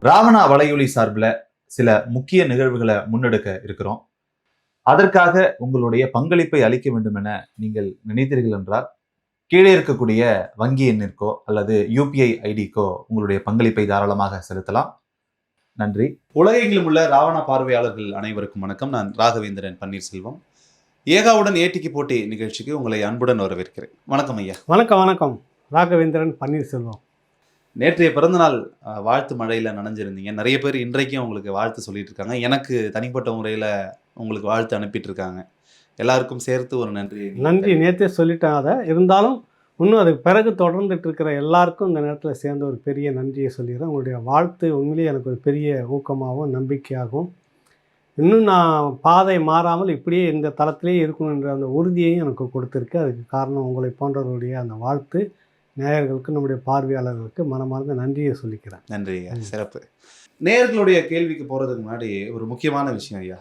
ராவணா வலையொலி சார்பில் சில முக்கிய நிகழ்வுகளை முன்னெடுக்க இருக்கிறோம். அதற்காக உங்களுடைய பங்களிப்பை அளிக்க வேண்டும் என நீங்கள் நினைத்தீர்கள் என்றால் கீழே இருக்கக்கூடிய வங்கி எண்ணிற்கோ அல்லது யூபிஐ ஐடிக்கோ உங்களுடைய பங்களிப்பை தாராளமாக செலுத்தலாம். நன்றி. உலகெங்கிலும் உள்ள ராவணா பார்வையாளர்கள் அனைவருக்கும் வணக்கம். நான் ராகவேந்திரன் பன்னீர்செல்வம். ஏகாவுடன் ஏடிக்கு போட்டி நிகழ்ச்சிக்கு உங்களை அன்புடன் வரவேற்கிறேன். வணக்கம் ஐயா. வணக்கம் வணக்கம். ராகவேந்திரன் பன்னீர்செல்வம். நேற்றைய பிறந்தநாள் வாழ்த்து மழையில் நனைஞ்சிருந்தீங்க. நிறைய பேர் இன்றைக்கும் உங்களுக்கு வாழ்த்து சொல்லிட்டு இருக்காங்க. எனக்கு தனிப்பட்ட முறையில் உங்களுக்கு வாழ்த்து அனுப்பிட்டு இருக்காங்க. எல்லாருக்கும் சேர்த்து ஒரு நன்றி. நேற்றே சொல்லிட்டேன். அதை இருந்தாலும் இன்னும் அதுக்கு பிறகு தொடர்ந்துட்டு இருக்கிற எல்லாருக்கும் இந்த நேரத்தில் சேர்ந்து ஒரு பெரிய நன்றியை சொல்லிடுறேன். உங்களுடைய வாழ்த்து உண்மையிலேயே எனக்கு ஒரு பெரிய ஊக்கமாகவும் நம்பிக்கையாகவும், இன்னும் நான் பாதை மாறாமல் இப்படியே இந்த தளத்திலேயே இருக்கணுன்ற அந்த உறுதியையும் எனக்கு கொடுத்துருக்கு. அதுக்கு காரணம் உங்களை போன்றவர்களுடைய அந்த வாழ்த்து. நேயர்களுக்கு, நம்முடைய பார்வையாளர்களுக்கு மனமார்ந்த நன்றியை சொல்லிக்கிறேன். நன்றி ஐயா. சிறப்பு. நேயர்களுடைய கேள்விக்கு போகிறதுக்கு முன்னாடி ஒரு முக்கியமான விஷயம் ஐயா.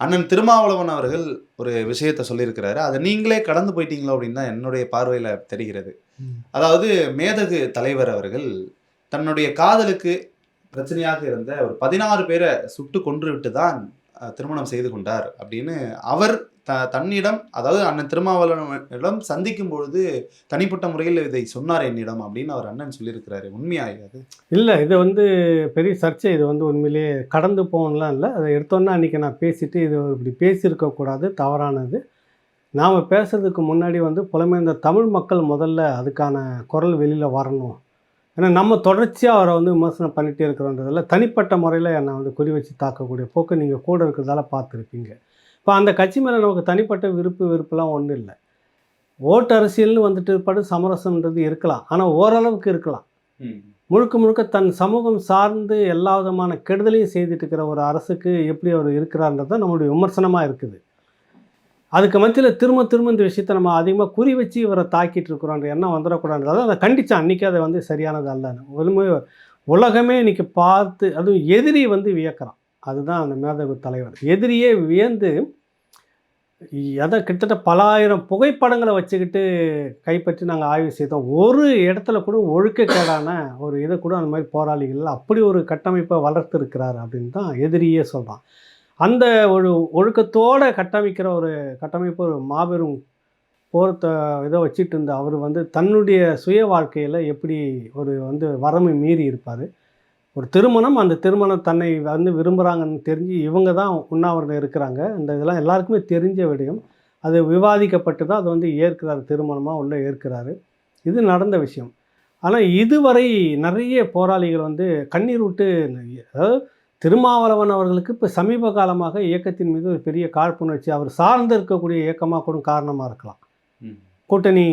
அண்ணன் திருமாவளவன் அவர்கள் ஒரு விஷயத்த சொல்லியிருக்கிறாரு. அதை நீங்களே கடந்து போயிட்டீங்களோ அப்படின்னு தான் என்னுடைய பார்வையில் தெரிகிறது. அதாவது மேதகு தலைவர் அவர்கள் தன்னுடைய காதலுக்கு பிரச்சனையாக இருந்த ஒரு 16 பேரை சுட்டு கொன்று விட்டு தான் திருமணம் செய்து கொண்டார் அப்படின்னு அவர் தன்னிடம், அதாவது அண்ணன் திருமாவளவனிடம் சந்திக்கும் பொழுது தனிப்பட்ட முறையில் இதை சொன்னார் என்னிடம் அப்படின்னு அவர் அண்ணன் சொல்லியிருக்கிறாரு. உண்மையாகாது இல்லை, இது பெரிய சர்ச்சை. இது உண்மையிலேயே கடந்து போகணும்லாம் இல்லை. அதை எடுத்தோன்னா அன்றைக்கி நான் பேசிட்டு இது இப்படி பேசியிருக்கக்கூடாது, தவறானது. நாம் பேசுறதுக்கு முன்னாடி புலமைந்த தமிழ் மக்கள் முதல்ல அதுக்கான குரல் வெளியில் வரணும். ஏன்னா நம்ம தொடர்ச்சியாக அவரை விமர்சனம் பண்ணிகிட்டே இருக்கிறோன்றதில் தனிப்பட்ட முறையில் என்னை குறி வச்சு தாக்கக்கூடிய போக்கு நீங்கள் கூட இருக்கிறதால பார்த்துருப்பீங்க. இப்போ அந்த கட்சி மேலே நமக்கு தனிப்பட்ட வெறுப்புலாம் ஒன்றும் இல்லை. ஓட்டு அரசியல்னு படு சமரசம்ன்றது இருக்கலாம், ஆனால் ஓரளவுக்கு இருக்கலாம். முழுக்க முழுக்க தன் சமூகம் சார்ந்து எல்லா விதமான கெடுதலையும் செய்துட்டு இருக்கிற ஒரு அரசுக்கு எப்படி அவர் இருக்கிறார்ன்றது தான் நம்மளுடைய விமர்சனமாக இருக்குது. அதுக்கு மத்தியில் திரும்ப இந்த விஷயத்தை நம்ம அதிகமாக குறி வச்சு இவரை தாக்கிட்டு இருக்கிறோன்ற எண்ணம் வந்துடக்கூடாது. அதை கண்டித்தான் அன்றைக்கி. அதை சரியானது அல்ல. உலகமே இன்றைக்கி பார்த்து, அதுவும் எதிரி வியக்கிறான். அதுதான் அந்த மேதகு தலைவர். எதிரியே வியந்து அதை கிட்டத்தட்ட பல ஆயிரம் புகைப்படங்களை வச்சுக்கிட்டு கைப்பற்றி நாங்கள் ஆய்வு செய்தோம். ஒரு இடத்துல கூட ஒழுக்கக்கேடான ஒரு இதை கூட அந்த மாதிரி போராளிகள் அப்படி ஒரு கட்டமைப்பை வளர்த்துருக்கிறார் அப்படின்னு தான் எதிரியே சொல்கிறான். அந்த ஒரு ஒழுக்கத்தோடு கட்டமைக்கிற ஒரு கட்டமைப்பு, ஒரு மாபெரும் போர்த்த இதை வச்சுட்டு இருந்த அவர் தன்னுடைய சுய வாழ்க்கையில் எப்படி ஒரு வரம்பை மீறி இருப்பார். ஒரு திருமணம், அந்த திருமணம் தன்னை விரும்புகிறாங்கன்னு தெரிஞ்சு இவங்க தான் உண்ணாவிரதம் இருக்கிறாங்க. இந்த இதெல்லாம் எல்லாருக்குமே தெரிஞ்ச விடயம். அது விவாதிக்கப்பட்டு தான் அது ஏற்கிறாரு, திருமணமாக உள்ளே ஏற்கிறாரு. இது நடந்த விஷயம். ஆனால் இதுவரை நிறைய போராளிகள் கண்ணீர் விட்டு, அதாவது திருமாவளவன் அவர்களுக்கு இப்போ சமீப காலமாக இயக்கத்தின் மீது ஒரு பெரிய காழ்ப்புணர்ச்சி, அவர் சார்ந்து இருக்கக்கூடிய இயக்கமாக கூட காரணமாக இருக்கலாம். கூட்டணி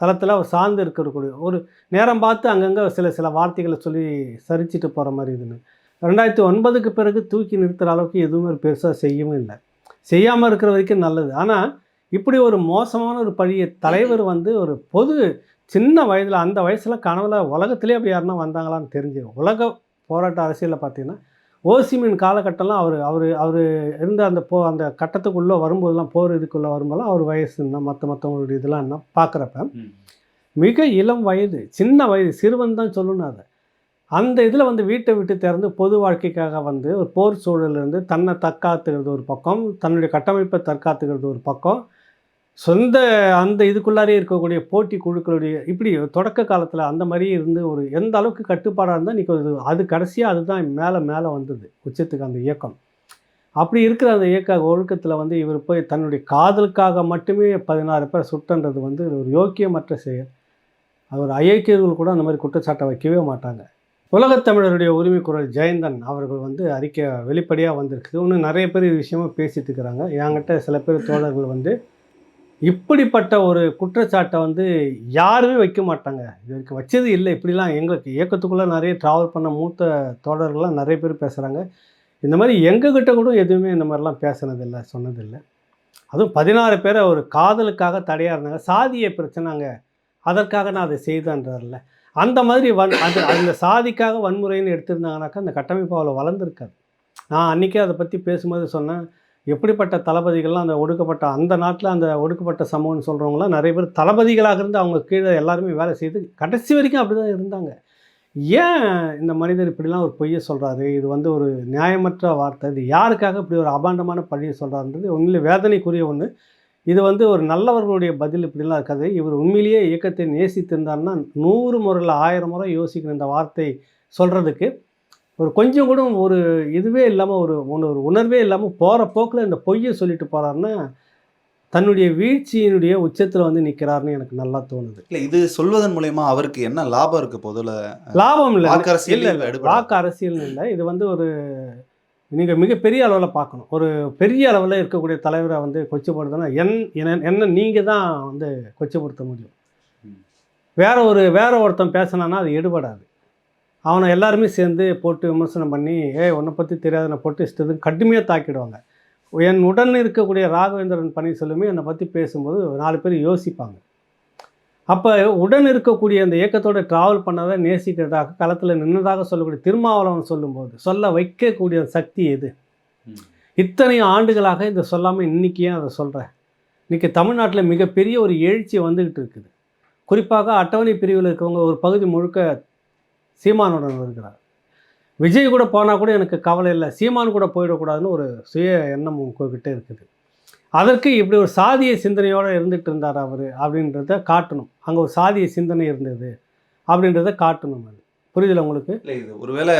தளத்தில் அவர் சார்ந்து இருக்கக்கூடிய ஒரு நேரம் பார்த்து அங்கங்கே சில வார்த்தைகளை சொல்லி சரிச்சிட்டு போகிற மாதிரி இதுன்னு 2009க்கு பிறகு தூக்கி நிறுத்துகிற அளவுக்கு எதுவுமே பெருசாக செய்யவும் இல்லை. செய்யாமல் இருக்கிற வரைக்கும் நல்லது. ஆனால் இப்படி ஒரு மோசமான ஒரு பழிய தலைவர் ஒரு பொது சின்ன வயதில், அந்த வயசில் கனவுல உலகத்திலே அப்படி யாருன்னா வந்தாங்களான்னு தெரிஞ்சிடும். உலக போராட்ட அரசியலில் பார்த்திங்கன்னா ஓசிமின் காலகட்டம்லாம் அவர் இருந்த அந்த கட்டத்துக்குள்ளே வரும்போதெல்லாம், போர் இதுக்குள்ளே வரும்போதெல்லாம் அவர் வயசு என்ன, மற்றவங்களுடைய இதெல்லாம் என்ன பார்க்குறப்ப மிக இளம் வயது, சின்ன வயது, சிறுவன் தான் சொல்லணும். அதை அந்த இதில் வீட்டை விட்டு திறந்து பொது வாழ்க்கைக்காக ஒரு போர் சூழலிருந்து தன்னை தற்காத்துக்கிறது ஒரு பக்கம், தன்னுடைய கட்டமைப்பை தற்காத்துக்கிறது ஒரு பக்கம், சொந்த அந்த இதுக்குள்ளாரே இருக்கக்கூடிய போட்டி குழுக்களுடைய இப்படி தொடக்க காலத்தில் அந்த மாதிரி இருந்து ஒரு எந்த அளவுக்கு கட்டுப்பாடாக இருந்தால் இன்றைக்கி அது கடைசியாக அதுதான் மேலே வந்தது உச்சத்துக்கு அந்த இயக்கம். அப்படி இருக்கிற அந்த இயக்க ஒழுக்கத்தில் இவர் போய் தன்னுடைய காதலுக்காக மட்டுமே 16 பேர் சுட்டன்றது ஒரு யோக்கியமற்ற செயல். அவர் ஐக்கியர்கள் கூட அந்த மாதிரி குற்றச்சாட்டை வைக்கவே மாட்டாங்க. உலகத்தமிழருடைய உரிமை குரல் ஜெயந்தன் அவர்கள் அறிக்கை வெளிப்படையாக வந்திருக்கு. இன்னும் நிறைய பேர் இது விஷயமாக பேசிகிட்டு இருக்கிறாங்க. என்கிட்ட சில பேர் தோழர்கள் இப்படிப்பட்ட ஒரு குற்றச்சாட்டை யாருமே வைக்க மாட்டாங்க. இதற்கு வச்சது இல்லை. இப்படிலாம் எங்களுக்கு இயக்கத்துக்குள்ளே நிறைய ட்ராவல் பண்ண மூத்த தோழர்கள்லாம் நிறைய பேர் பேசுகிறாங்க. இந்த மாதிரி எங்ககிட்ட கூட எதுவுமே இந்த மாதிரிலாம் பேசுனதில்லை, சொன்னதில்லை. அதுவும் 16 பேரை ஒரு காதலுக்காக தடையாக இருந்தாங்க. சாதிய பிரச்சனைங்க, அதற்காக நான் அதை செய்தேன்றதில்ல. அந்த மாதிரி அந்த சாதிக்காக வன்முறைன்னு எடுத்திருந்தாங்கனாக்கா அந்த கட்டமைப்பு அவ்வளோ வளர்ந்துருக்காது. நான் அன்றைக்கே அதை பற்றி பேசும்போது சொன்னேன், எப்படிப்பட்ட தளபதிகள்லாம் அந்த ஒடுக்கப்பட்ட அந்த நாட்டில் அந்த ஒடுக்கப்பட்ட சமூகம்னு சொல்கிறவங்களாம் நிறைய பேர் தளபதிகளாக இருந்து அவங்க கீழே எல்லாருமே வேலை செய்து கடைசி வரைக்கும் அப்படி தான் இருந்தாங்க. ஏன் இந்த மனிதர் இப்படிலாம் ஒரு பொய்யை சொல்கிறாரு, இது வந்து ஒரு நியாயமற்ற வார்த்தை, இது யாருக்காக இப்படி ஒரு அபாண்டமான பழியை சொல்கிறாருன்றது உண்மையிலே வேதனைக்குரிய ஒன்று. இது வந்து ஒரு நல்லவர்களுடைய பதில் இப்படிலாம் இருக்காது. இவர் உண்மையிலேயே இயக்கத்தை நேசித்திருந்தாருன்னா 100 முறையில் 1000 முறை யோசிக்கணும் இந்த வார்த்தை சொல்கிறதுக்கு. ஒரு கொஞ்சம் கூட ஒரு இதுவே இல்லாமல் ஒரு உணர்வே இல்லாமல் போகிற போக்கில் இந்த பொய்யை சொல்லிட்டு போகிறாருன்னா தன்னுடைய வீழ்ச்சியினுடைய உச்சத்தில் வந்து நிற்கிறாருன்னு எனக்கு நல்லா தோணுது. இல்ல இது சொல்வதன் மூலயமா அவருக்கு என்ன லாபம் இருக்கு பொதுல? லாபம் இல்லை, வாக்கு அரசியல் இல்லை இல்லை, வாக்கு அரசியல்னு இல்லை. இது வந்து ஒரு நீங்கள் மிகப்பெரிய அளவில் பார்க்கணும். ஒரு பெரிய அளவில் இருக்கக்கூடிய தலைவரை வந்து கொச்சைப்படுத்தினா என்ன நீங்கள் தான் வந்து கொச்சைப்படுத்த முடியும். வேற ஒருத்தன் பேசினான்னா அது எடுபடாது. அவனை எல்லாருமே சேர்ந்து போட்டு விமர்சனம் பண்ணி உன்னை பற்றி தெரியாதனை போட்டு இஷ்டத்துக்கு கடுமையாக தாக்கிடுவாங்க. என் உடன் இருக்கக்கூடிய ராகவேந்திரன் பன்னீர்செல்வமே என்னை பற்றி பேசும்போது 4 பேர் யோசிப்பாங்க. அப்போ உடன் இருக்கக்கூடிய அந்த இயக்கத்தோடு ட்ராவல் பண்ணதை நேசிக்கிறதாக களத்தில் நின்றதாக சொல்லக்கூடிய திருமாவளவன் சொல்லும்போது சொல்ல வைக்கக்கூடிய சக்தி எது? இத்தனை ஆண்டுகளாக இதை சொல்லாமல் இன்றைக்கி ஏன் அதை சொல்கிறேன்? இன்றைக்கி தமிழ்நாட்டில் மிகப்பெரிய ஒரு எழுச்சி வந்துக்கிட்டு இருக்குது. குறிப்பாக அட்டவணை பிரிவில் இருக்கவங்க ஒரு பகுதி முழுக்க சீமானுடன் இருக்கிறார். விஜய் கூட போனால் கூட எனக்கு கவலை இல்லை, சீமான் கூட போயிடக்கூடாதுன்னு ஒரு சுய எண்ணம் உங்ககிட்ட இருக்குது. அதற்கு இப்படி ஒரு சாதிய சிந்தனையோடு இருந்துகிட்டு இருந்தார் அவர் அப்படின்றத காட்டணும். அங்கே ஒரு சாதிய சிந்தனை இருந்தது அப்படின்றத காட்டணும். அது புரியுதுல உங்களுக்கு? இல்லை இது ஒருவேளை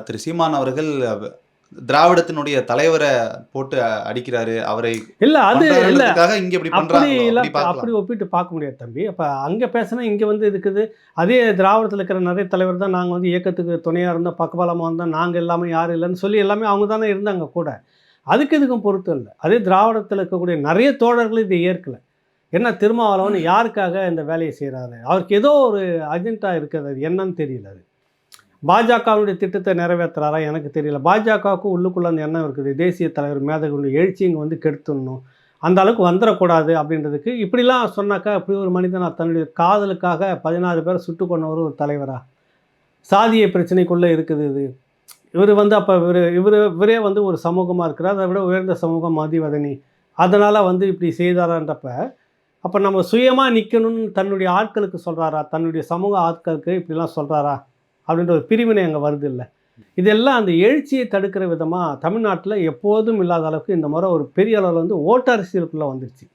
திரு சீமான் அவர்கள் திராவிடத்தினுடைய தலைவரை போட்டு அடிக்கிறாரு அவரை இல்லை, அது இல்லை, இங்கே இப்படி அப்படி ஒப்பிட்டு பார்க்க முடியாது தம்பி. அப்போ அங்கே பேசினா இங்கே வந்து இருக்குது. அதே திராவிடத்தில் இருக்கிற நிறைய தலைவர் தான் நாங்கள் வந்து இயக்கத்துக்கு துணையாக இருந்தோம், பக்கபலமாக இருந்தோம், நாங்கள் எல்லாமே யாரும் இல்லைன்னு சொல்லி எல்லாமே அவங்க தானே இருந்தாங்க கூட. அதுக்கு இதுக்கும் பொருத்தம் இல்லை. அதே திராவிடத்தில் இருக்கக்கூடிய நிறைய தோழர்கள் இதை ஏற்கலை. என்ன திருமாவளவன் யாருக்காக இந்த வேலையை செய்கிறாரு? அவருக்கு ஏதோ ஒரு அஜெண்டா இருக்குது, அது என்னன்னு தெரியல. அது பாஜகவுடைய திட்டத்தை நிறைவேற்றுறாரா எனக்கு தெரியல. பாஜகவுக்கு உள்ளுக்குள்ளே அந்த எண்ணம் இருக்குது, தேசிய தலைவர் மேதகுடைய எழுச்சி இங்கே வந்து கெடுத்துடணும், அந்த அளவுக்கு வந்துடக்கூடாது அப்படின்றதுக்கு. இப்படிலாம் சொன்னாக்கா இப்படி ஒரு மனிதன் தன்னுடைய காதலுக்காக 16 பேரை சுட்டு கொண்டவர் ஒரு தலைவரா? சாதிய பிரச்சனைக்குள்ளே இருக்குது இது. இவர் வந்து அப்போ இவரே வந்து ஒரு சமூகமாக இருக்கிறார், அதை விட உயர்ந்த சமூகம் மதிவதனி, அதனால் வந்து இப்படி செய்தாரான்றப்ப அப்போ நம்ம சுயமாக நிற்கணும்னு தன்னுடைய ஆட்களுக்கு சொல்கிறாரா? தன்னுடைய சமூக ஆட்களுக்கு இப்படிலாம் சொல்கிறாரா அப்படின்ற ஒரு பிரிவினை அங்கே வருது இல்லை? இதெல்லாம் அந்த எழுச்சியை தடுக்கிற விதமாக தமிழ்நாட்டில் எப்போதும் இல்லாத அளவுக்கு இந்த முறை ஒரு பெரிய அளவில் வந்து ஓட்டு அரசியலுக்குள்ளே வந்துருச்சு.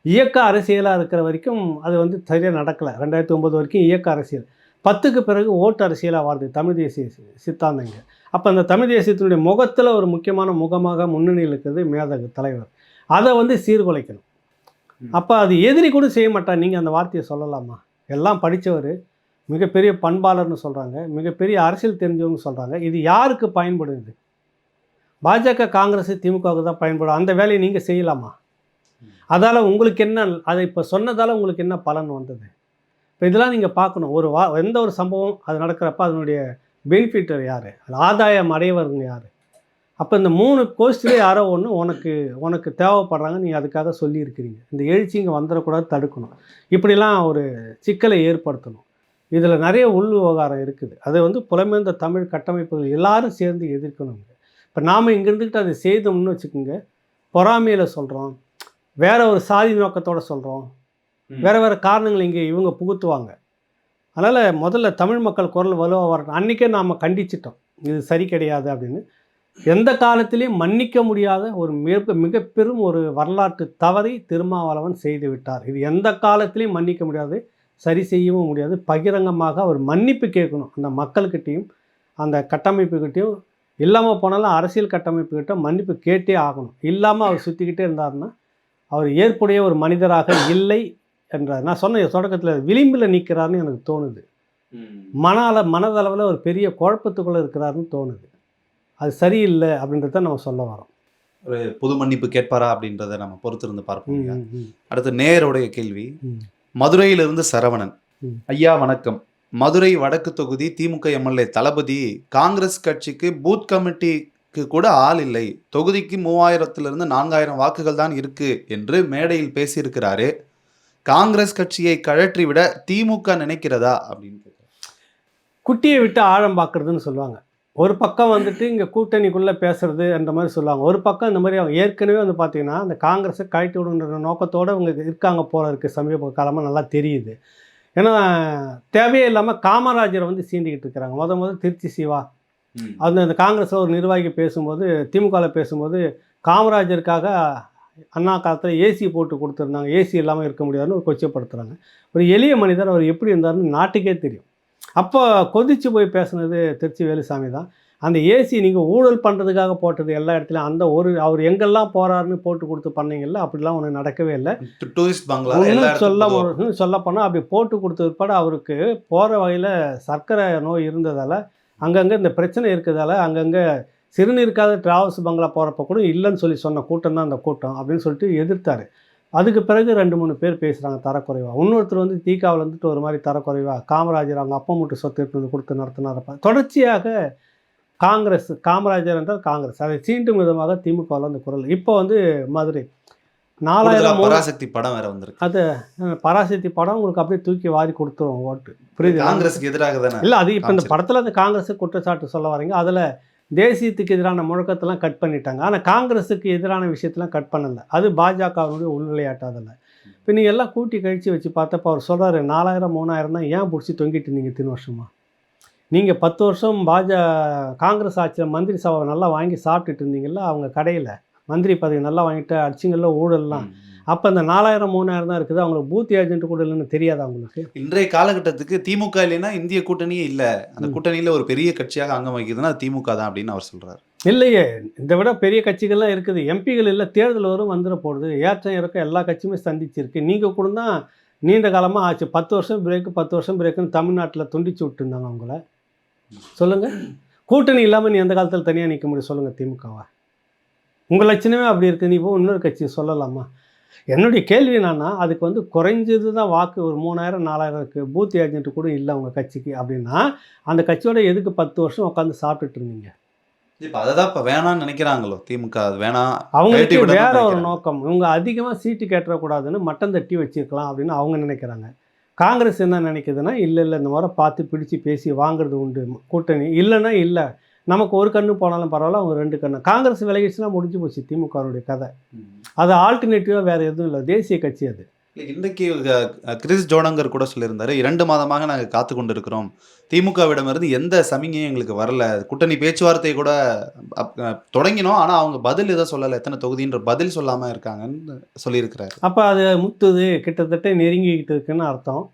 இயக்க அரசியலாக இருக்கிற வரைக்கும் அது வந்து சரியாக நடக்கலை. 2009 வரைக்கும் இயக்க அரசியல், 10க்கு பிறகு ஓட்டு அரசியலாக வருது தமிழ் தேசிய சித்தாந்தங்க. அப்போ அந்த தமிழ் தேசியத்தினுடைய முகத்தில் ஒரு முக்கியமான முகமாக முன்னணியில் இருக்கிறது மேதகு தலைவர். அதை வந்து சீர்குலைக்கணும். அப்போ அது எதிரி கூட செய்ய மாட்டார். நீங்கள் அந்த வார்த்தையை சொல்லலாமா? எல்லாம் படித்தவர், மிகப்பெரிய பண்பாளர்னு சொல்கிறாங்க, மிகப்பெரிய அரசியல் தெரிஞ்சவங்க சொல்கிறாங்க. இது யாருக்கு பயன்படுது? பாஜக, காங்கிரஸ், திமுகவுக்கு தான் பயன்படும். அந்த வேலையை நீங்கள் செய்யலாமா? அதால் உங்களுக்கு என்ன, அதை இப்போ சொன்னதால் உங்களுக்கு என்ன பலன் வந்தது? இப்போ இதெல்லாம் நீங்கள் பார்க்கணும். எந்த ஒரு சம்பவம் அது நடக்கிறப்ப அதனுடைய பெனிஃபிட்டர் யார், அது ஆதாயம் அடையவருங்க யார்? அப்போ இந்த 3 கோஷ்டிலே யாரோ ஒன்று உனக்கு தேவைப்படுறாங்க, நீங்கள் அதுக்காக சொல்லியிருக்கிறீங்க. இந்த எழுச்சி இங்கே வந்துடக்கூடாது, தடுக்கணும். இப்படிலாம் ஒரு சிக்கலை ஏற்படுத்தணும். இதில் நிறைய உள் விவகாரம் இருக்குது. அதை வந்து புலமைந்த தமிழ் கட்டமைப்புகள் எல்லாரும் சேர்ந்து எதிர்க்கணுங்க. இப்போ நாம் இங்கே இருந்துக்கிட்டு அதை செய்தோம்னு வச்சுக்கோங்க, பொறாமையில் சொல்கிறோம், வேறு ஒரு சாதி நோக்கத்தோடு சொல்கிறோம், வேறு காரணங்கள் இங்கே இவங்க புகுத்துவாங்க. அதனால் முதல்ல தமிழ் மக்கள் குரல் வலுவாக வரணும். அன்றைக்கே நாம் கண்டிச்சிட்டோம் இது சரி கிடையாது அப்படின்னு. எந்த காலத்திலையும் மன்னிக்க முடியாத ஒரு மிக பெரும் ஒரு வரலாற்று தவறை திருமாவளவன் செய்து விட்டார். இது எந்த காலத்திலையும் மன்னிக்க முடியாது, சரி செய்யவும் முடியாது. பகிரங்கமாக அவர் மன்னிப்பு கேட்கணும். அந்த மக்கள்கிட்டையும் அந்த கட்டமைப்புக்கிட்டையும், இல்லாமல் போனாலும் அரசியல் கட்டமைப்புக்கிட்ட மன்னிப்பு கேட்டே ஆகணும். இல்லாமல் அவர் சுற்றிக்கிட்டே இருந்தார்னா அவர் ஏற்புடைய ஒரு மனிதராக இல்லை என்றார். நான் சொன்ன தொடக்கத்தில் விளிம்பில் நிற்கிறாருன்னு எனக்கு தோணுது. மனதளவில் ஒரு பெரிய குழப்பத்துக்குள்ளே இருக்கிறாருன்னு தோணுது. அது சரியில்லை அப்படின்றத நம்ம சொல்ல வரோம். ஒரு பொது மன்னிப்பு கேட்பாரா அப்படின்றத நம்ம பொறுத்திருந்து பார்ப்போம். அடுத்து நேயருடைய கேள்வி. மதுரையிலிருந்து சரவணன். ஐயா வணக்கம். மதுரை வடக்கு தொகுதி திமுக எம்எல்ஏ தளபதி காங்கிரஸ் கட்சிக்கு பூத் கமிட்டிக்கு கூட ஆள் இல்லை, தொகுதிக்கு 3000 4000 வாக்குகள் தான் இருக்கு என்று மேடையில் பேசியிருக்கிறாரு. காங்கிரஸ் கட்சியை கழற்றி விட திமுக நினைக்கிறதா அப்படின்னு கேட்குறேன். குட்டியை விட்டு ஆழம் பார்க்குறதுன்னு சொல்லுவாங்க. ஒரு பக்கம் வந்துட்டு இங்கே கூட்டணிக்குள்ளே பேசுறது அந்த மாதிரி சொல்லுவாங்க. ஒரு பக்கம் இந்த மாதிரி அவங்க ஏற்கனவே வந்து பார்த்திங்கன்னா அந்த காங்கிரஸை கழட்டி விடுன்ற நோக்கத்தோடு அவங்க இருக்காங்க போல இருக்குது. சமீப காலமாக நல்லா தெரியுது. ஏன்னா தேவையே இல்லாமல் காமராஜரை வந்து சீண்டிக்கிட்டு இருக்கிறாங்க. முதல் திருச்சி சிவா அந்த காங்கிரஸில் ஒரு நிர்வாகி பேசும்போது, திமுகவில் பேசும்போது, காமராஜருக்காக அண்ணா காலத்தில் ஏசி போட்டு கொடுத்துருந்தாங்க, ஏசி இல்லாமல் இருக்க முடியாதுன்னு ஒரு கொச்சப்படுத்துகிறாங்க. ஒரு எளிய மனிதர் அவர் எப்படி இருந்தாருன்னு நாட்டுக்கே தெரியும். அப்போ கொதித்து போய் பேசுனது திருச்சி வேலுசாமி தான். அந்த ஏசி நீங்கள் ஊழல் பண்ணுறதுக்காக போட்டது எல்லா இடத்துலையும் அந்த ஒரு அவர் எங்கெல்லாம் போகிறாருன்னு போட்டு கொடுத்து பண்ணீங்கல்ல, அப்படிலாம் ஒன்று நடக்கவே இல்லை. டூரிஸ்ட் பங்களா சொல்லப்போனால் அப்படி போட்டு கொடுத்த பிற்பாடு அவருக்கு போகிற வகையில் சர்க்கரை நோய் இருந்ததால், அங்கங்கே இந்த பிரச்சனை இருக்கிறதால அங்கங்கே சிறுநீருக்காத டிராவல்ஸ் பங்களா போகிறப்ப கூட இல்லைன்னு சொன்ன கூட்டம் தான் அந்த கூட்டம் அப்படின்னு சொல்லிட்டு எதிர்த்தார். அதுக்கு பிறகு 2-3 பேர் பேசுகிறாங்க தரக்குறைவா. இன்னொருத்தர் வந்து தீகாவில் வந்துட்டு ஒரு மாதிரி தரக்குறைவா காமராஜர் அவங்க அப்பா மட்டும் சொத்து எடுத்து கொடுத்து நடத்தினாரப்ப. தொடர்ச்சியாக காமராஜர் என்றால் காங்கிரஸ் அதை சீண்டும் விதமாக திமுகவில் அந்த குரல். இப்போ வந்து மதுரை 4000 பராசக்தி படம் வேற வந்திருக்கு. அது பராசக்தி படம் உங்களுக்கு அப்படியே தூக்கி வாரி கொடுத்துரும் ஓட்டு. புரியுது? காங்கிரஸுக்கு எதிராக தானே இல்லை, அது இப்போ இந்த படத்தில் அந்த காங்கிரஸுக்கு குற்றச்சாட்டு சொல்ல வரீங்க. அதில் தேசியத்துக்கு எதிரான முழக்கத்தெல்லாம் கட் பண்ணிட்டாங்க. ஆனால் காங்கிரஸுக்கு எதிரான விஷயத்தெல்லாம் கட் பண்ணலை. அது பாஜகவினுடைய உள்விளையாட்டு. அதில் இப்போ நீங்கள் எல்லாம் கூட்டி கழித்து வச்சு பார்த்தப்போ அவர் சொல்கிறாரு 4000 3000 தான் ஏன் பிடிச்சி தொங்கிட்டு இருந்தீங்க இத்தனை வருஷமாக? நீங்கள் 10 வருஷம் காங்கிரஸ் ஆட்சியில் மந்திரி சபை நல்லா வாங்கி சாப்பிட்டுட்டு இருந்தீங்கல்ல, அவங்க கடையில் மந்திரி பதவி நல்லா வாங்கிட்டு அடிச்சிங்கல்ல ஊழல்லாம். அப்போ அந்த 4000 3000 தான் இருக்குது. அவங்களுக்கு பூத் ஏஜென்ட் கூட இல்லைன்னு தெரியாது அவங்களுக்கு. இன்றைய காலகட்டத்துக்கு திமுக இல்லைன்னா இந்திய கூட்டணியே இல்லை. அந்த கூட்டணியில் ஒரு பெரிய கட்சியாக அங்கம் வகிக்குதுன்னா அது திமுக தான் அப்படின்னு அவர் சொல்கிறார். இல்லையே, இதை விட பெரிய கட்சிகள்லாம் இருக்குது. எம்பிகள் இல்லை, தேர்தல் வரும் வந்துட போடுது. ஏற்றம் இறக்கம் எல்லா கட்சியுமே சந்திச்சிருக்கு. நீங்கள் கூட தான் நீண்ட காலமாக ஆச்சு. 10 வருஷம் பிரேக்கு 10 வருஷம் பிரேக்குன்னு தமிழ்நாட்டில் துண்டிச்சு விட்டுருந்தாங்க அவங்கள. சொல்லுங்கள், கூட்டணி இல்லாமல் நீ எந்த காலத்தில் தனியாக நிற்க முடியும் சொல்லுங்கள் திமுகவா? உங்கள் லட்சணமே அப்படி இருக்குது. நீ இப்போ இன்னொரு கட்சி சொல்லலாமா? என்னுடைய கேள்வி என்னன்னா, அதுக்கு வந்து குறைஞ்சது தான் வாக்கு ஒரு 3000 4000 இருக்குது. பூத் ஏஜென்ட் கூட இல்லை அவங்க கட்சிக்கு. அப்படின்னா அந்த கட்சியோட எதுக்கு 10 வருஷம் உட்காந்து சாப்பிட்டுட்டு இருந்தீங்க? இப்போ அதை தான் இப்போ வேணான்னு நினைக்கிறாங்களோ திமுக? அது வேணாம், அவங்களுக்கு வேற ஒரு நோக்கம். இவங்க அதிகமாக சீட்டு கேட்டக்கூடாதுன்னு மட்டம் தட்டி வச்சிருக்கலாம் அப்படின்னு அவங்க நினைக்கிறாங்க. காங்கிரஸ் என்ன நினைக்குதுன்னா, இல்லை இந்த முறை பார்த்து பிடிச்சி பேசி வாங்குறது உண்டு கூட்டணி. இல்லைன்னா இல்லை, நமக்கு ஒரு கண்ணு போனாலும் பரவாயில்ல, அவங்க 2 கண்ணு. காங்கிரஸ் விலகிடுச்சுன்னா முடிஞ்சு போச்சு திமுகவுடைய கதை. அது ஆல்டர்னேட்டிவாக வேறு எதுவும் இல்லை, தேசிய கட்சி அது. இன்றைக்கு கிறிஸ் ஜோனங்கர் கூட சொல்லியிருந்தாரு, 2 மாதமாக நாங்கள் காத்து கொண்டு இருக்கிறோம், திமுகவிடமிருந்து எந்த சமிகையும் எங்களுக்கு வரல, கூட்டணி பேச்சுவார்த்தை கூட தொடங்கினோம், ஆனால் அவங்க பதில் எதை சொல்லலை, எத்தனை தொகுதின்ற பதில் சொல்லாமல் இருக்காங்கன்னு சொல்லியிருக்கிறாரு. அப்போ அது முத்துது கிட்டத்தட்ட நெருங்கிக்கிட்டு இருக்குன்னு அர்த்தம்.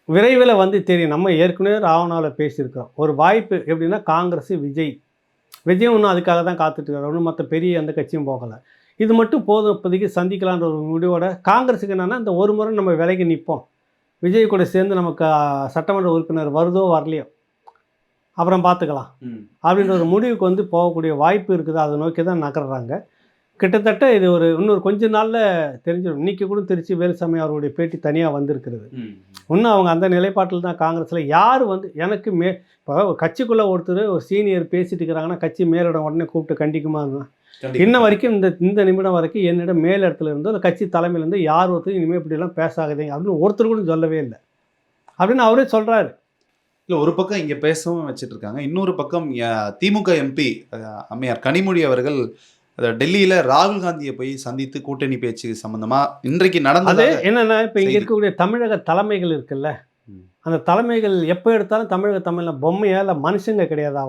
விரைவில் வந்து தெரியும். நம்ம ஏற்கனவே ராவணாவில் பேசியிருக்கிறோம். ஒரு வாய்ப்பு எப்படின்னா காங்கிரஸ் விஜயம் இன்னும் அதுக்காக தான் காத்துட்ருக்காரு. ஒன்றும் மற்ற பெரிய எந்த கட்சியும் போகலை. இது மட்டும் போதும் இப்போதைக்கு சந்திக்கலான்ற ஒரு முடிவோட காங்கிரஸுக்கு என்னென்னா, இந்த ஒரு முறை நம்ம விலகி நிற்போம், விஜய் கூட சேர்ந்து நமக்கு சட்டமன்ற உறுப்பினர் வருதோ வரலையோ அப்புறம் பார்த்துக்கலாம் அப்படின்ற ஒரு முடிவுக்கு வந்து போகக்கூடிய வாய்ப்பு இருக்குது. அதை நோக்கி தான் நகர்றாங்க. கிட்டத்தட்ட இது இன்னொரு கொஞ்ச நாளில் தெரிஞ்சிடும். இன்றைக்கி கூட திருச்சி வேலுசாமி அவருடைய பேட்டி தனியாக வந்திருக்கிறது. இன்னும் அவங்க அந்த நிலைப்பாட்டில் தான் காங்கிரஸில் யார் வந்து எனக்கு இப்போ கட்சிக்குள்ளே ஒருத்தர் ஒரு சீனியர் பேசிட்டு இருக்கிறாங்கன்னா கட்சி மேலிடம் உடனே கூப்பிட்டு கண்டிக்குமா? இன்ன வரைக்கும் இந்த நிமிடம் வரைக்கும் என்னிடம் மேல் இடத்துல இருந்தோ இல்லை கட்சி தலைமையிலேருந்து யார் ஒருத்தர் இனிமேல் இப்படிலாம் பேசாதீங்க அப்படின்னு ஒருத்தர் கூட சொல்லவே இல்லை அப்படின்னு அவரே சொல்கிறாரு. இல்லை, ஒரு பக்கம் இங்கே பேசவும் வச்சுட்டு இருக்காங்க, இன்னொரு பக்கம் திமுக எம்பி அம்மையார் கனிமொழி அவர்கள் டெல்லியில் ராகுல் காந்தியை போய் சந்தித்து கூட்டணி பேச்சு சம்பந்தமாக இன்றைக்கு நடந்தது என்னென்னா, இப்போ இங்கே இருக்கக்கூடிய தமிழக தலைமைகள் இருக்குல்ல, அந்த தலைமைகள் எப்போ எடுத்தாலும் தமிழில் பொம்மையா இல்லை மனுஷங்க கிடையாது.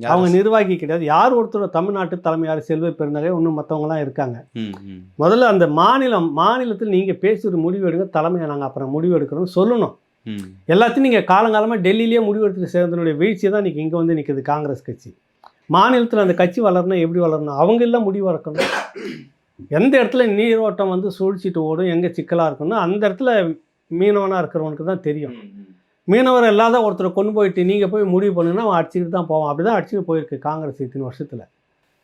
அவங்க நிர்வாகி கிடையாது. யார் ஒருத்தர் தமிழ்நாட்டு தலைமையார் செல்வ பெருந்தகை இன்னும் மற்றவங்களாம் இருக்காங்க. முதல்ல அந்த மாநிலத்தில் நீங்கள் பேசி ஒரு முடிவு எடுங்க, தலைமையை நாங்கள் அப்புறம் முடிவு எடுக்கிறோம்னு சொல்லணும். எல்லாத்தையும் நீங்கள் காலங்காலமாக டெல்லியிலேயே முடிவு எடுத்துட்டு சேர்ந்தனுடைய வீழ்ச்சி தான் இன்றைக்கி இங்கே வந்து நிற்குது காங்கிரஸ் கட்சி. மாநிலத்தில் அந்த கட்சி வளரணும், எப்படி வளரணும், அவங்க எல்லாம் முடிவு வளர்க்கணும். எந்த இடத்துல நீரோட்டம் வந்து சூழ்ச்சிட்டு ஓடும், எங்கே சிக்கலாக இருக்கணும், அந்த இடத்துல மீனவனாக இருக்கிறவனுக்கு தான் தெரியும். மீனவர் இல்லாத ஒருத்தரை கொண்டு போயிட்டு நீங்கள் போய் முடிவு பண்ணுன்னா அவன் அடிச்சுக்கிட்டு தான் போவான். அப்படி தான் அடிச்சுட்டு போயிருக்கு காங்கிரஸ் இத்தனை வருஷத்தில்.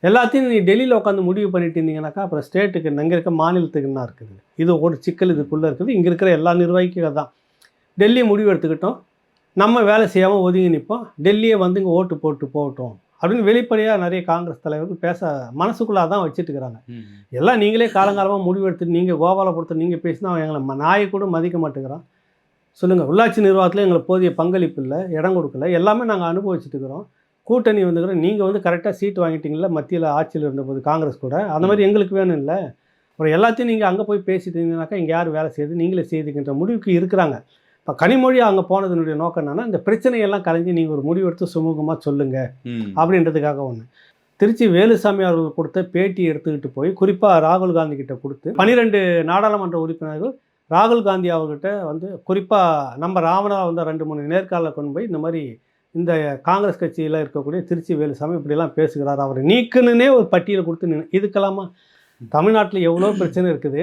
எல்லாத்தையும் நீ டெல்லியில் உட்காந்து முடிவு பண்ணிட்டு இருந்தீங்கன்னாக்கா அப்புறம் ஸ்டேட்டுக்கு இங்கே இருக்க மாநிலத்துக்கு என்ன இருக்குது? இது ஒரு சிக்கல் இதுக்குள்ளே இருக்குது. இங்கே இருக்கிற எல்லா நிர்வாகிக்கும் தான் டெல்லி முடிவு எடுத்துக்கிட்டோம், நம்ம வேலை செய்யாமல் ஒதுங்கி நிற்போம், டெல்லியை வந்து இங்கே ஓட்டு போட்டு போகட்டும் அப்படின்னு வெளிப்படையாக நிறைய காங்கிரஸ் தலைவர்கள் பேச மனசுக்குள்ளாக தான் வச்சுட்டு இருக்கிறாங்க. எல்லாம் நீங்களே காலங்காலமாக முடிவு எடுத்துட்டு நீங்கள் கோபாலபுரத்தை நீங்கள் பேசினா அவன் எங்களை நாயை கூட மதிக்க மாட்டேங்கிறான். சொல்லுங்கள், உள்ளாட்சி நிர்வாகத்தில் எங்களுக்கு போதிய பங்களிப்பு இல்லை, இடம் கொடுக்கல, எல்லாமே நாங்கள் அனுபவிச்சுட்டு இருக்கிறோம். கூட்டணி வந்துக்கிறோம், நீங்கள் வந்து கரெக்டாக சீட்டு வாங்கிட்டீங்களா மத்தியில் ஆட்சியில் இருந்தபோது காங்கிரஸ் கூட, அந்த மாதிரி எங்களுக்கு வேணும் இல்லை. அப்புறம் எல்லாத்தையும் நீங்கள் அங்கே போய் பேசிட்டீங்கன்னாக்கா இங்கே யார் வேலை செய்யுது, நீங்களே செய்துக்கின்ற முடிவுக்கு இருக்கிறாங்க. இப்போ கனிமொழி அங்கே போனதுனுடைய நோக்கம் என்னன்னா, இந்த பிரச்சனையெல்லாம் கலைஞ்சி நீங்கள் ஒரு முடிவெடுத்து சுமூகமாக சொல்லுங்கள் அப்படின்றதுக்காக ஒன்று. திருச்சி வேலுசாமி அவர்கள் கொடுத்த பேட்டி எடுத்துக்கிட்டு போய் குறிப்பாக ராகுல் காந்தி கிட்ட கொடுத்து 12 நாடாளுமன்ற உறுப்பினர்கள் ராகுல் காந்தி அவர்கிட்ட வந்து குறிப்பாக நம்ம ராமனா வந்து 2-3 நேர்காணலில் கொண்டு போய் இந்த மாதிரி இந்த காங்கிரஸ் கட்சியில் இருக்கக்கூடிய திருச்சி வேலுசாமி இப்படிலாம் பேசுகிறார், அவரை நீக்குன்னே ஒரு பட்டியலை கொடுத்து இதுக்கெல்லாமா தமிழ்நாட்டில் எவ்வளோ பிரச்சனை இருக்குது,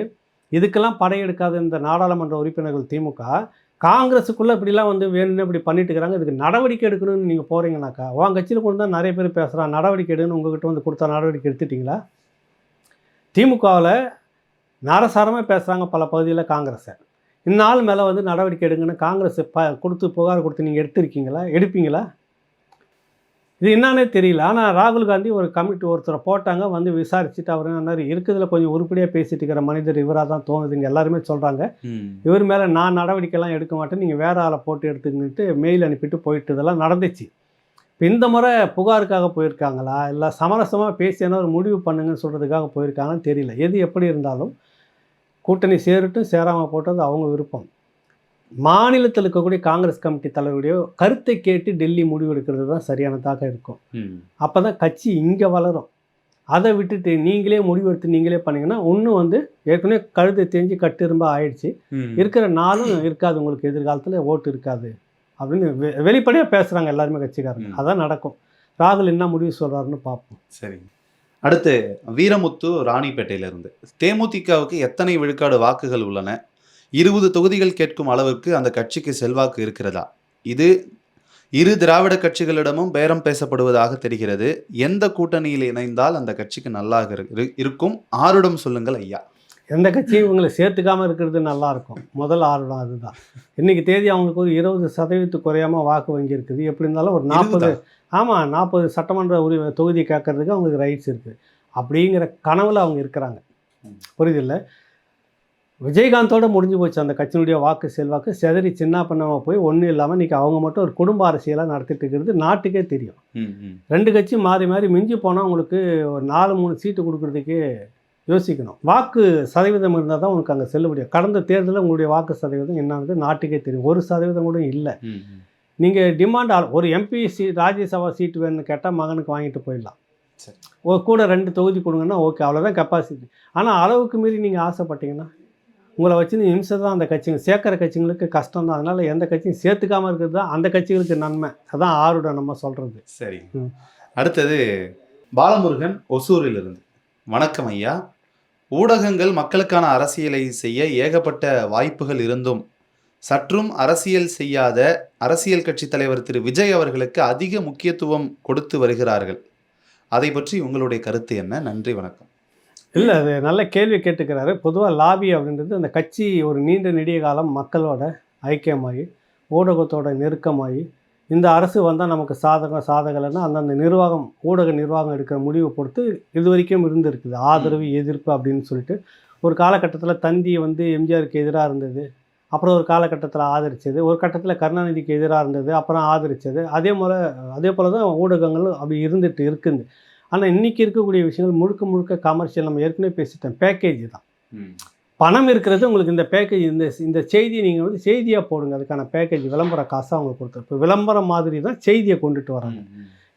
இதுக்கெல்லாம் படையெடுக்காத இந்த நாடாளுமன்ற உறுப்பினர்கள் திமுக காங்கிரஸுக்குள்ளே இப்படிலாம் வந்து வேணும்னு இப்படி பண்ணிட்டு இருக்கிறாங்க, இதுக்கு நடவடிக்கை எடுக்கணும்னு நீங்கள் போகிறீங்கனாக்கா உன் கட்சியில் கொண்டு தான் நிறைய பேர் பேசுகிறான், நடவடிக்கை எடுன்னு உங்ககிட்ட வந்து கொடுத்தா நடவடிக்கை எடுத்துட்டிங்களா? திமுகவில் நாரசாரமாக பேசுகிறாங்க பல பகுதியில் காங்கிரஸை, இந்நாள் மேலே வந்து நடவடிக்கை எடுங்கன்னு காங்கிரஸ் கொடுத்து புகார் கொடுத்து நீங்கள் எடுப்பீங்களா? இது என்னன்னே தெரியல. ஆனால் ராகுல் காந்தி ஒரு கமிட்டி ஒருத்தரை போட்டாங்க, வந்து விசாரிச்சுட்டு அவர் என்ன இருக்குதுல கொஞ்சம் உருப்படியாக பேசிட்டு இருக்கிற மனிதர் இவராக தான் தோணுதுங்க எல்லாருமே சொல்கிறாங்க, இவர் மேலே நான் நடவடிக்கைலாம் எடுக்க மாட்டேன், நீங்கள் வேறு ஆளை போட்டு எடுத்துக்கிட்டு மெயில் அனுப்பிட்டு போயிட்டு இதெல்லாம் நடந்துச்சு. இப்போ இந்த முறை புகாருக்காக போயிருக்காங்களா இல்லை சமரசமாக பேசினா ஒரு முடிவு பண்ணுங்கன்னு சொல்கிறதுக்காக போயிருக்காங்கன்னு தெரியல. எது எப்படி இருந்தாலும் கூட்டணி சேரட்டும் சேராமல் போட்டது அவங்க விருப்பம். மாநிலத்தில் இருக்கக்கூடிய காங்கிரஸ் கமிட்டி தலைவருடைய கருத்தை கேட்டு டெல்லி முடிவு எடுக்கிறது தான் சரியானதாக இருக்கும். அப்போ தான் கட்சி இங்கே வளரும். அதை விட்டுட்டு நீங்களே முடிவெடுத்து நீங்களே பண்ணிங்கன்னா ஒன்றும் வந்து ஏற்கனவே கழுத்தை தெரிஞ்சு கட்டு ஆயிடுச்சு, இருக்கிற நாளும் இருக்காது, உங்களுக்கு எதிர்காலத்தில் ஓட்டு இருக்காது அப்படின்னு வெளிப்படையாக பேசுகிறாங்க எல்லாருமே கட்சிக்காரங்க. அதான் நடக்கும். ராகுல் என்ன முடிவு சொல்கிறாருன்னு பார்ப்போம். சரி, அடுத்து வீரமுத்து ராணிப்பேட்டையிலிருந்து, தேமுதிகவுக்கு எத்தனை விழுக்காடு வாக்குகள் உள்ளன? 20 தொகுதிகள் கேட்கும் அளவுக்கு அந்த கட்சிக்கு செல்வாக்கு இருக்கிறதா? இது இரு திராவிட கட்சிகளிடமும் பேரம் பேசப்படுவதாக தெரிகிறது. எந்த கூட்டணியில் இணைந்தால் அந்த கட்சிக்கு நல்லாக இருக்கும்? ஆருடம் சொல்லுங்கள் ஐயா. எந்த கட்சியும் இவங்களை சேர்த்துக்காமல் இருக்கிறது நல்லாயிருக்கும். முதல் ஆருடம் அதுதான். இன்றைக்கி தேதி அவங்களுக்கு ஒரு 20% குறையாமல் வாக்கு வங்கி இருக்குது. எப்படி இருந்தாலும் ஒரு 40 சட்டமன்ற தொகுதி கேட்கறதுக்கு அவங்களுக்கு ரைட்ஸ் இருக்குது. அப்படிங்கிற கனவில் அவங்க இருக்கிறாங்க. புரியுதில்லை? விஜயகாந்தோடு முடிஞ்சு போச்சு அந்த கட்சியினுடைய வாக்கு செல்வாக்கு. செதறி சின்ன பண்ணாமல் போய் ஒன்றும் இல்லாமல் இன்றைக்கி அவங்க மட்டும் ஒரு குடும்ப அரசியலாக நடத்திட்டு இருக்கிறது நாட்டுக்கே தெரியும். 2 கட்சி மாறி மாறி மிஞ்சி போனால் உங்களுக்கு ஒரு 4-3 சீட்டு கொடுக்குறதுக்கு யோசிக்கணும். வாக்கு சதவீதம் இருந்தால் தான் உங்களுக்கு அங்கே செல்ல முடியும். கடந்த தேர்தலில் உங்களுடைய வாக்கு சதவீதம் என்னன்னு நாட்டுக்கே தெரியும். 1% கூட இல்லை. நீங்கள் டிமாண்ட் ஒரு எம்பி ராஜ்யசபா சீட்டு வேணும்னு கேட்டால் மகனுக்கு வாங்கிட்டு போயிடலாம். ஒரு கூட 2 தொகுதி கொடுங்கன்னா ஓகே, அவ்வளோதான் கெப்பாசிட்டி. ஆனால் அளவுக்கு மீறி நீங்கள் ஆசைப்பட்டீங்கன்னா உங்களை வச்சு நிமிஷம் தான் அந்த கட்சிங்க சேர்க்குற கட்சிங்களுக்கு கஷ்டம் தான். அதனால் எந்த கட்சியும் சேர்த்துக்காமல் இருக்கிறது தான் அந்த கட்சிகளுக்கு நன்மை. அதான் ஆருடம் நம்ம சொல்கிறது. சரி, அடுத்தது பாலமுருகன் ஒசூரிலிருந்து, வணக்கம் ஐயா. ஊடகங்கள் மக்களுக்கான அரசியலை செய்ய ஏகப்பட்ட வாய்ப்புகள் இருந்தும் சற்றும் அரசியல் செய்யாத அரசியல் கட்சி தலைவர் திரு விஜய் அவர்களுக்கு அதிக முக்கியத்துவம் கொடுத்து வருகிறார்கள். அதை பற்றி உங்களுடைய கருத்து என்ன? நன்றி, வணக்கம். இல்லை, அது நல்ல கேள்வி கேட்டுக்கிறாரு. பொதுவாக லாபி அப்படின்றது அந்த கட்சி ஒரு நீண்ட நெடிய காலம் மக்களோட ஐக்கியமாகி ஊடகத்தோட நெருக்கமாகி இந்த அரசு வந்தால் நமக்கு சாதகலைன்னா அந்தந்த நிர்வாகம் ஊடக நிர்வாகம் எடுக்கிற முடிவை பொறுத்து இது வரைக்கும் இருந்திருக்குது. ஆதரவு எதிர்ப்பு அப்படின்னு சொல்லிட்டு ஒரு காலகட்டத்தில் தந்தி வந்து எம்ஜிஆருக்கு எதிராக இருந்தது, அப்புறம் ஒரு காலகட்டத்தில் ஆதரித்தது, ஒரு கட்டத்தில் கருணாநிதிக்கு எதிராக இருந்தது, அப்புறம் ஆதரித்தது. அதே போல் தான் ஊடகங்களும் அப்படி இருந்துட்டு இருக்குது. ஆனால் இன்றைக்கி இருக்கக்கூடிய விஷயங்கள் முழுக்க கமர்ஷியல். நம்ம ஏற்கனவே பேசிட்டோம், பேக்கேஜ் தான். பணம் இருக்கிறது உங்களுக்கு இந்த பேக்கேஜ், இந்த செய்தியை நீங்கள் வந்து செய்தியாக போடுங்க, அதுக்கான பேக்கேஜ் விளம்பர காசாக அவங்க கொடுத்து இப்போ விளம்பரம் மாதிரி தான் செய்தியை கொண்டுட்டு வராங்க.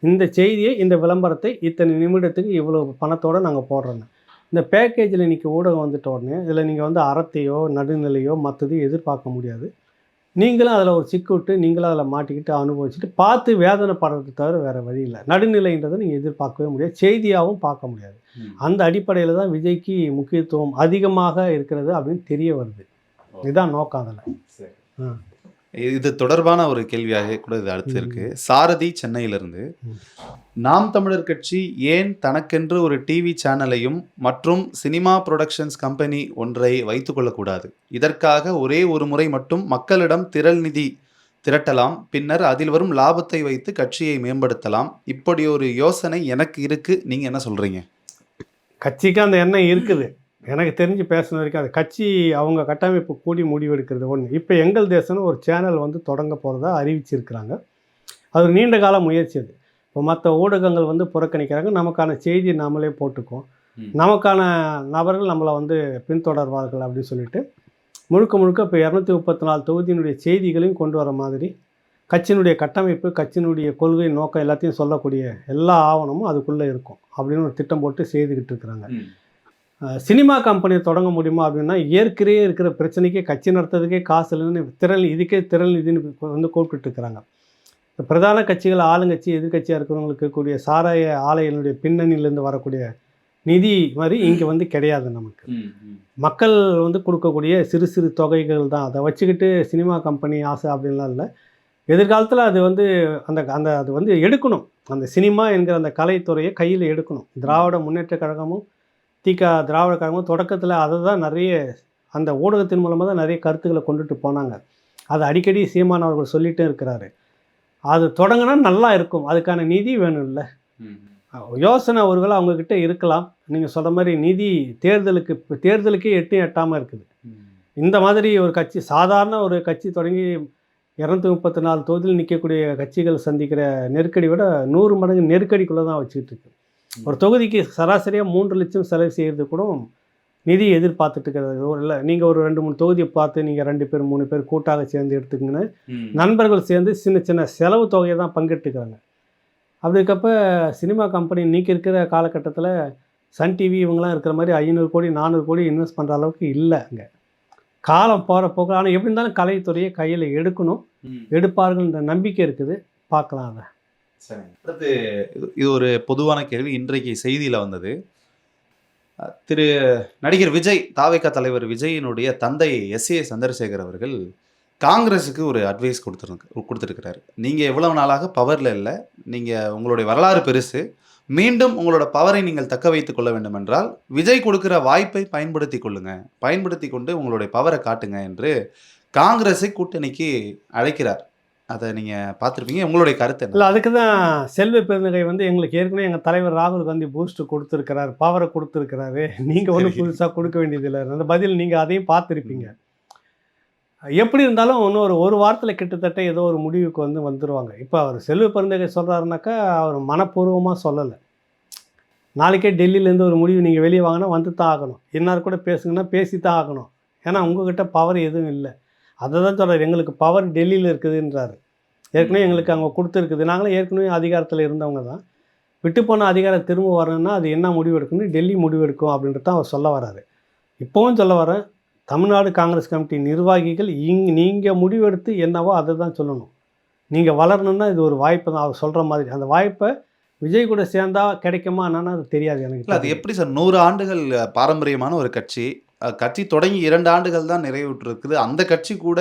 இந்த செய்தியை இந்த விளம்பரத்தை இத்தனை நிமிடத்துக்கு இவ்வளோ பணத்தோடு நாங்கள் போடுறோங்க. இந்த பேக்கேஜில் இன்றைக்கி ஊடகம் வந்துட்ட உடனே இதில் நீங்கள் வந்து அறத்தையோ நடுநிலையோ மற்றதையும் எதிர்பார்க்க முடியாது. நீங்களும் அதில் ஒரு சிக்கு விட்டு நீங்களும் அதில் மாட்டிக்கிட்டு அனுபவிச்சுட்டு பார்த்து வேதனைப்படுறது தவிர வேறு வழி இல்லை. நடுநிலைன்றதை நீங்கள் எதிர்பார்க்கவே முடியாது, செய்தியாகவும் பார்க்க முடியாது. அந்த அடிப்படையில் தான் விஜய்க்கு முக்கியத்துவம் அதிகமாக இருக்கிறது அப்படின்னு தெரிய வருது. இதுதான் நோக்கம் அதில். இது தொடர்பான ஒரு கேள்வியாக கூட இது அடுத்து இருக்கு. சாரதி சென்னையிலிருந்து, நாம் தமிழர் கட்சி ஏன் தனக்கென்று ஒரு டிவி சேனலையும் மற்றும் சினிமா புரொடக்ஷன்ஸ் கம்பெனி ஒன்றை வைத்துக்கொள்ளக்கூடாது? இதற்காக ஒரே ஒரு முறை மட்டும் மக்களிடம் திரள் நிதி திரட்டலாம், பின்னர் அதில் வரும் லாபத்தை வைத்து கட்சியை மேம்படுத்தலாம். இப்படி ஒரு யோசனை எனக்கு இருக்கு, நீங்க என்ன சொல்றீங்க? கட்சிக்கு அந்த எண்ணம் இருக்குது. எனக்கு தெரிஞ்சு பேசுன வரைக்கும் அது கட்சி அவங்க கட்டமைப்பு கூடி முடிவெடுக்கிறது ஒன்று. இப்போ எங்கள் தேசம்னு ஒரு சேனல் வந்து தொடங்க போகிறதா அறிவிச்சிருக்கிறாங்க. அது நீண்ட கால முயற்சி. அது இப்போ மற்ற ஊடகங்கள் வந்து புறக்கணிக்கிறாங்க, நமக்கான செய்தி நாமளே போட்டுக்கோம், நமக்கான நபர்கள் நம்மளை வந்து பின்தொடர்வார்கள் அப்படின்னு சொல்லிட்டு முழுக்க முழுக்க இப்போ 234 தொகுதியினுடைய செய்திகளையும் கொண்டு வர மாதிரி கட்சியினுடைய கட்டமைப்பு, கட்சியினுடைய கொள்கை, நோக்கம் எல்லாத்தையும் சொல்லக்கூடிய எல்லா ஆவணமும் அதுக்குள்ளே இருக்கும் அப்படின்னு ஒரு திட்டம் போட்டு செய்துக்கிட்டு இருக்கிறாங்க. சினிமா கம்பெனியை தொடங்க முடியுமா அப்படின்னா, ஏற்கனவே இருக்கிற பிரச்சனைக்கே கட்சி நடத்துறதுக்கே காசு இல்லைன்னு இதுக்கே திரள் நிதின்னு வந்து கூப்பிட்டு இருக்கிறாங்க. இப்போ பிரதான கட்சிகள், ஆளுங்கட்சி, எதிர்கட்சியாக இருக்கிறவங்களுக்கு இருக்கக்கூடிய சாராய ஆலைகளுடைய பின்னணியிலேருந்து வரக்கூடிய நிதி மாதிரி இங்கே வந்து கிடையாது நமக்கு. மக்கள் வந்து கொடுக்கக்கூடிய சிறு சிறு தொகைகள் தான். அதை வச்சுக்கிட்டு சினிமா கம்பெனி ஆசை அப்படின்லாம் இல்லை. எதிர்காலத்தில் அது வந்து அந்த அந்த அது வந்து எடுக்கணும். அந்த சினிமா என்கிற அந்த கலைத்துறையை கையில் எடுக்கணும். திராவிட முன்னேற்ற கழகமும் திராவிட கழகமும் தொடக்கத்தில் அதை தான் நிறைய அந்த ஊடகத்தின் மூலமாக தான் நிறைய கருத்துக்களை கொண்டுட்டு போனாங்க. அதை அடிக்கடி சீமான் அவர்கள் சொல்லிகிட்டே இருக்கிறாரு. அது தொடங்கினா நல்லா இருக்கும். அதுக்கான நிதி வேணும் இல்லை, யோசனை ஒருவேளை அவங்கக்கிட்ட இருக்கலாம். நீங்கள் சொல்கிற மாதிரி நிதி தேர்தலுக்கே எட்டாமல் இருக்குது. இந்த மாதிரி ஒரு கட்சி, சாதாரண ஒரு கட்சி தொடங்கி 234 தொகுதியில் நிற்கக்கூடிய கட்சிகள் சந்திக்கிற நெருக்கடி விட 100 மடங்கு நெருக்கடிக்குள்ளே தான் வச்சுக்கிட்டு இருக்கு. ஒரு தொகுதிக்கு சராசரியாக 3 லட்சம் செலவு செய்கிறது கூட நிதி எதிர்பார்த்துட்டு இருக்கிறது. இல்லை, நீங்கள் ஒரு 2-3 தொகுதியை பார்த்து நீங்கள் 2 பேர் 3 பேர் கூட்டாக சேர்ந்து எடுத்துக்கிங்கன்னு நண்பர்கள் சேர்ந்து சின்ன சின்ன செலவு தொகையை தான் பங்கெடுத்துக்கிறாங்க. அப்படி இருக்கப்போ சினிமா கம்பெனி நீக்கி இருக்கிற காலகட்டத்தில் சன் டிவி இவங்கெல்லாம் இருக்கிற மாதிரி 500 கோடி 400 கோடி இன்வெஸ்ட் பண்ணுற அளவுக்கு இல்லை அங்கே. காலம் போகிற போக்கு. ஆனால் எப்படி இருந்தாலும் கலைத்துறையை கையில் எடுக்கணும், எடுப்பார்கள்ன்ற நம்பிக்கை இருக்குது. பார்க்கலாம் அதை. சரி, அடுத்து இது ஒரு பொதுவான கேள்வி. இன்றைக்கு செய்தியில் வந்தது, திரு நடிகர் விஜய், தாவேகா தலைவர் விஜயினுடைய தந்தை எஸ்.ஏ. சந்திரசேகர் அவர்கள் காங்கிரஸுக்கு ஒரு அட்வைஸ் கொடுத்துருக்கிறாரு. நீங்கள் எவ்வளவு நாளாக பவரில் இல்லை, நீங்கள் உங்களுடைய வரலாறு பெருசு, மீண்டும் உங்களோட பவரை நீங்கள் தக்க வைத்துக் கொள்ள வேண்டும் என்றால் விஜய் கொடுக்குற வாய்ப்பை பயன்படுத்தி கொள்ளுங்க, பயன்படுத்தி கொண்டு உங்களுடைய பவரை காட்டுங்க என்று காங்கிரஸை கூட்டணிக்கு அழைக்கிறார். அதை நீங்கள் பார்த்துருப்பீங்க. உங்களுடைய கருத்து இல்லை, அதுக்கு தான் செல்வ பெருந்தகை வந்து எங்களுக்கு ஏற்கனவே எங்கள் தலைவர் ராகுல் காந்தி பூஸ்ட்டு கொடுத்துருக்கிறார், பவரை கொடுத்துருக்கிறாரு, நீங்கள் ஒன்றும் புதுசாக கொடுக்க வேண்டியதில்லை. அந்த பதில் நீங்கள் அதையும் பார்த்துருப்பீங்க. எப்படி இருந்தாலும் இன்னும் ஒரு வாரத்தில் கிட்டத்தட்ட ஏதோ ஒரு முடிவுக்கு வந்துடுவாங்க. இப்போ அவர் செல்வ பெருந்தகை சொல்கிறாருனாக்கா அவர் மனப்பூர்வமாக சொல்லலை. நாளைக்கே டெல்லியிலேருந்து ஒரு முடிவு நீங்கள் வெளியே வாங்கினா வந்து தான் ஆகணும். இன்னார் கூட பேசுங்கன்னா பேசி தான் ஆகணும். ஏன்னா உங்கள்கிட்ட பவர் எதுவும் இல்லை. அதை தான் சொல்கிறார், எங்களுக்கு பவர் டெல்லியில் இருக்குதுன்றாரு. ஏற்கனவே எங்களுக்கு அங்கே கொடுத்துருக்குது. நாங்களும் ஏற்கனவே அதிகாரத்தில் இருந்தவங்க தான். விட்டு போன அதிகாரம் திரும்ப வரணும்னா அது என்ன முடிவு எடுக்கணும், டெல்லி முடிவு எடுக்கும் அப்படின்றது தான் அவர் சொல்ல வராரு. இப்போவும் சொல்ல வரேன், தமிழ்நாடு காங்கிரஸ் கமிட்டி நிர்வாகிகள் நீங்கள் முடிவெடுத்து என்னவோ அதை தான் சொல்லணும். நீங்கள் வளரணுன்னா இது ஒரு வாய்ப்பு தான். அவர் சொல்கிற மாதிரி அந்த வாய்ப்பை விஜய் கூட சேர்ந்தா கிடைக்குமா என்னன்னா அது தெரியாது எனக்கு. அது எப்படி சார்? 100 ஆண்டுகள் பாரம்பரியமான ஒரு கட்சி, கட்சி தொடங்கி 2 ஆண்டுகள் தான் நிறைவுற்றிருக்குது. அந்த கட்சி கூட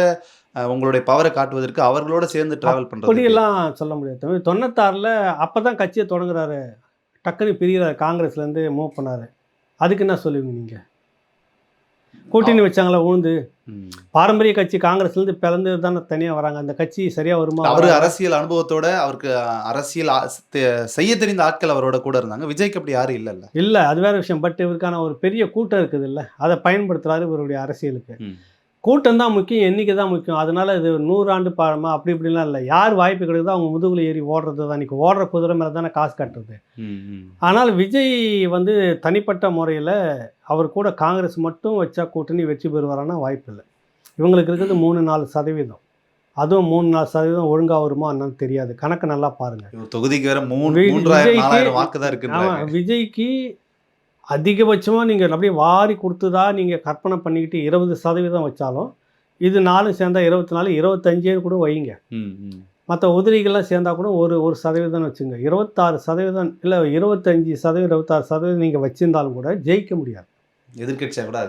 உங்களுடைய பவரை காட்டுவதற்கு அவர்களோட சேர்ந்து டிராவல் பண்ணுறது அப்படியெல்லாம் சொல்ல முடியாது. 96ல் அப்போ தான் கட்சியை தொடங்குறாரு, டக்குன்னு பிரிகிறார், காங்கிரஸ்லேருந்து மூவ் பண்ணார். அதுக்கு என்ன சொல்லுவீங்க நீங்கள்? கூட்டணி வச்சாங்களா உழுந்து? பாரம்பரிய கட்சி காங்கிரஸ்லேருந்து பிளந்து தானே தனியாக வராங்க. அந்த கட்சி சரியாக வருமா? அவர் அரசியல் அனுபவத்தோட, அவருக்கு அரசியல் செய்ய தெரிந்த ஆட்கள் அவரோட கூட இருந்தாங்க. விஜய்க்கு அப்படி யாரும் இல்லைல்ல. இல்லை, அது வேறு விஷயம். பட் இவருக்கான ஒரு பெரிய கூட்டம் இருக்குது இல்லை, அதை பயன்படுத்துகிறாரு இவருடைய அரசியலுக்கு. கூட்டம் தான் முக்கியம், எண்ணிக்கை தான் முக்கியம். அதனால் இது 100 ஆண்டு பாழமா அப்படி இப்படிலாம் இல்லை. யார் வாய்ப்பு கிடைக்குதோ அவங்க முதுகில் ஏறி ஓடுறது தான். இன்றைக்கி ஓடுற குதிரை மேலே தானே காசு கட்டுறது. ஆனால் விஜய் வந்து தனிப்பட்ட முறையில் அவர் கூட காங்கிரஸ் மட்டும் வச்சா கூட்டணி வெற்றி பெறுவாரானா வாய்ப்பு இல்லை. இவங்களுக்கு இருக்கிறது 3-4%. அதுவும் 3-4% ஒழுங்காக வருமா என்னன்னு தெரியாது. கணக்கு நல்லா பாருங்கள். தொகுதிக்கு வேறு 3,000-4,000 வாக்கு தான் இருக்கு. ஆமாம், விஜய்க்கு அதிகபட்சமாக நீங்கள் அப்படியே வாரி கொடுத்துதா நீங்கள் கற்பனை பண்ணிக்கிட்டு 20% வச்சாலும் இது 4 சேர்ந்தா 24, 25 கூட வைங்க. மற்ற உதிரிகள்லாம் சேர்ந்தா கூட ஒரு சதவீதம் வச்சுங்க. 26% இல்லை 25%, 26% நீங்கள் வச்சிருந்தாலும் கூட ஜெயிக்க முடியாது. எதிர்கட்சியாக கூட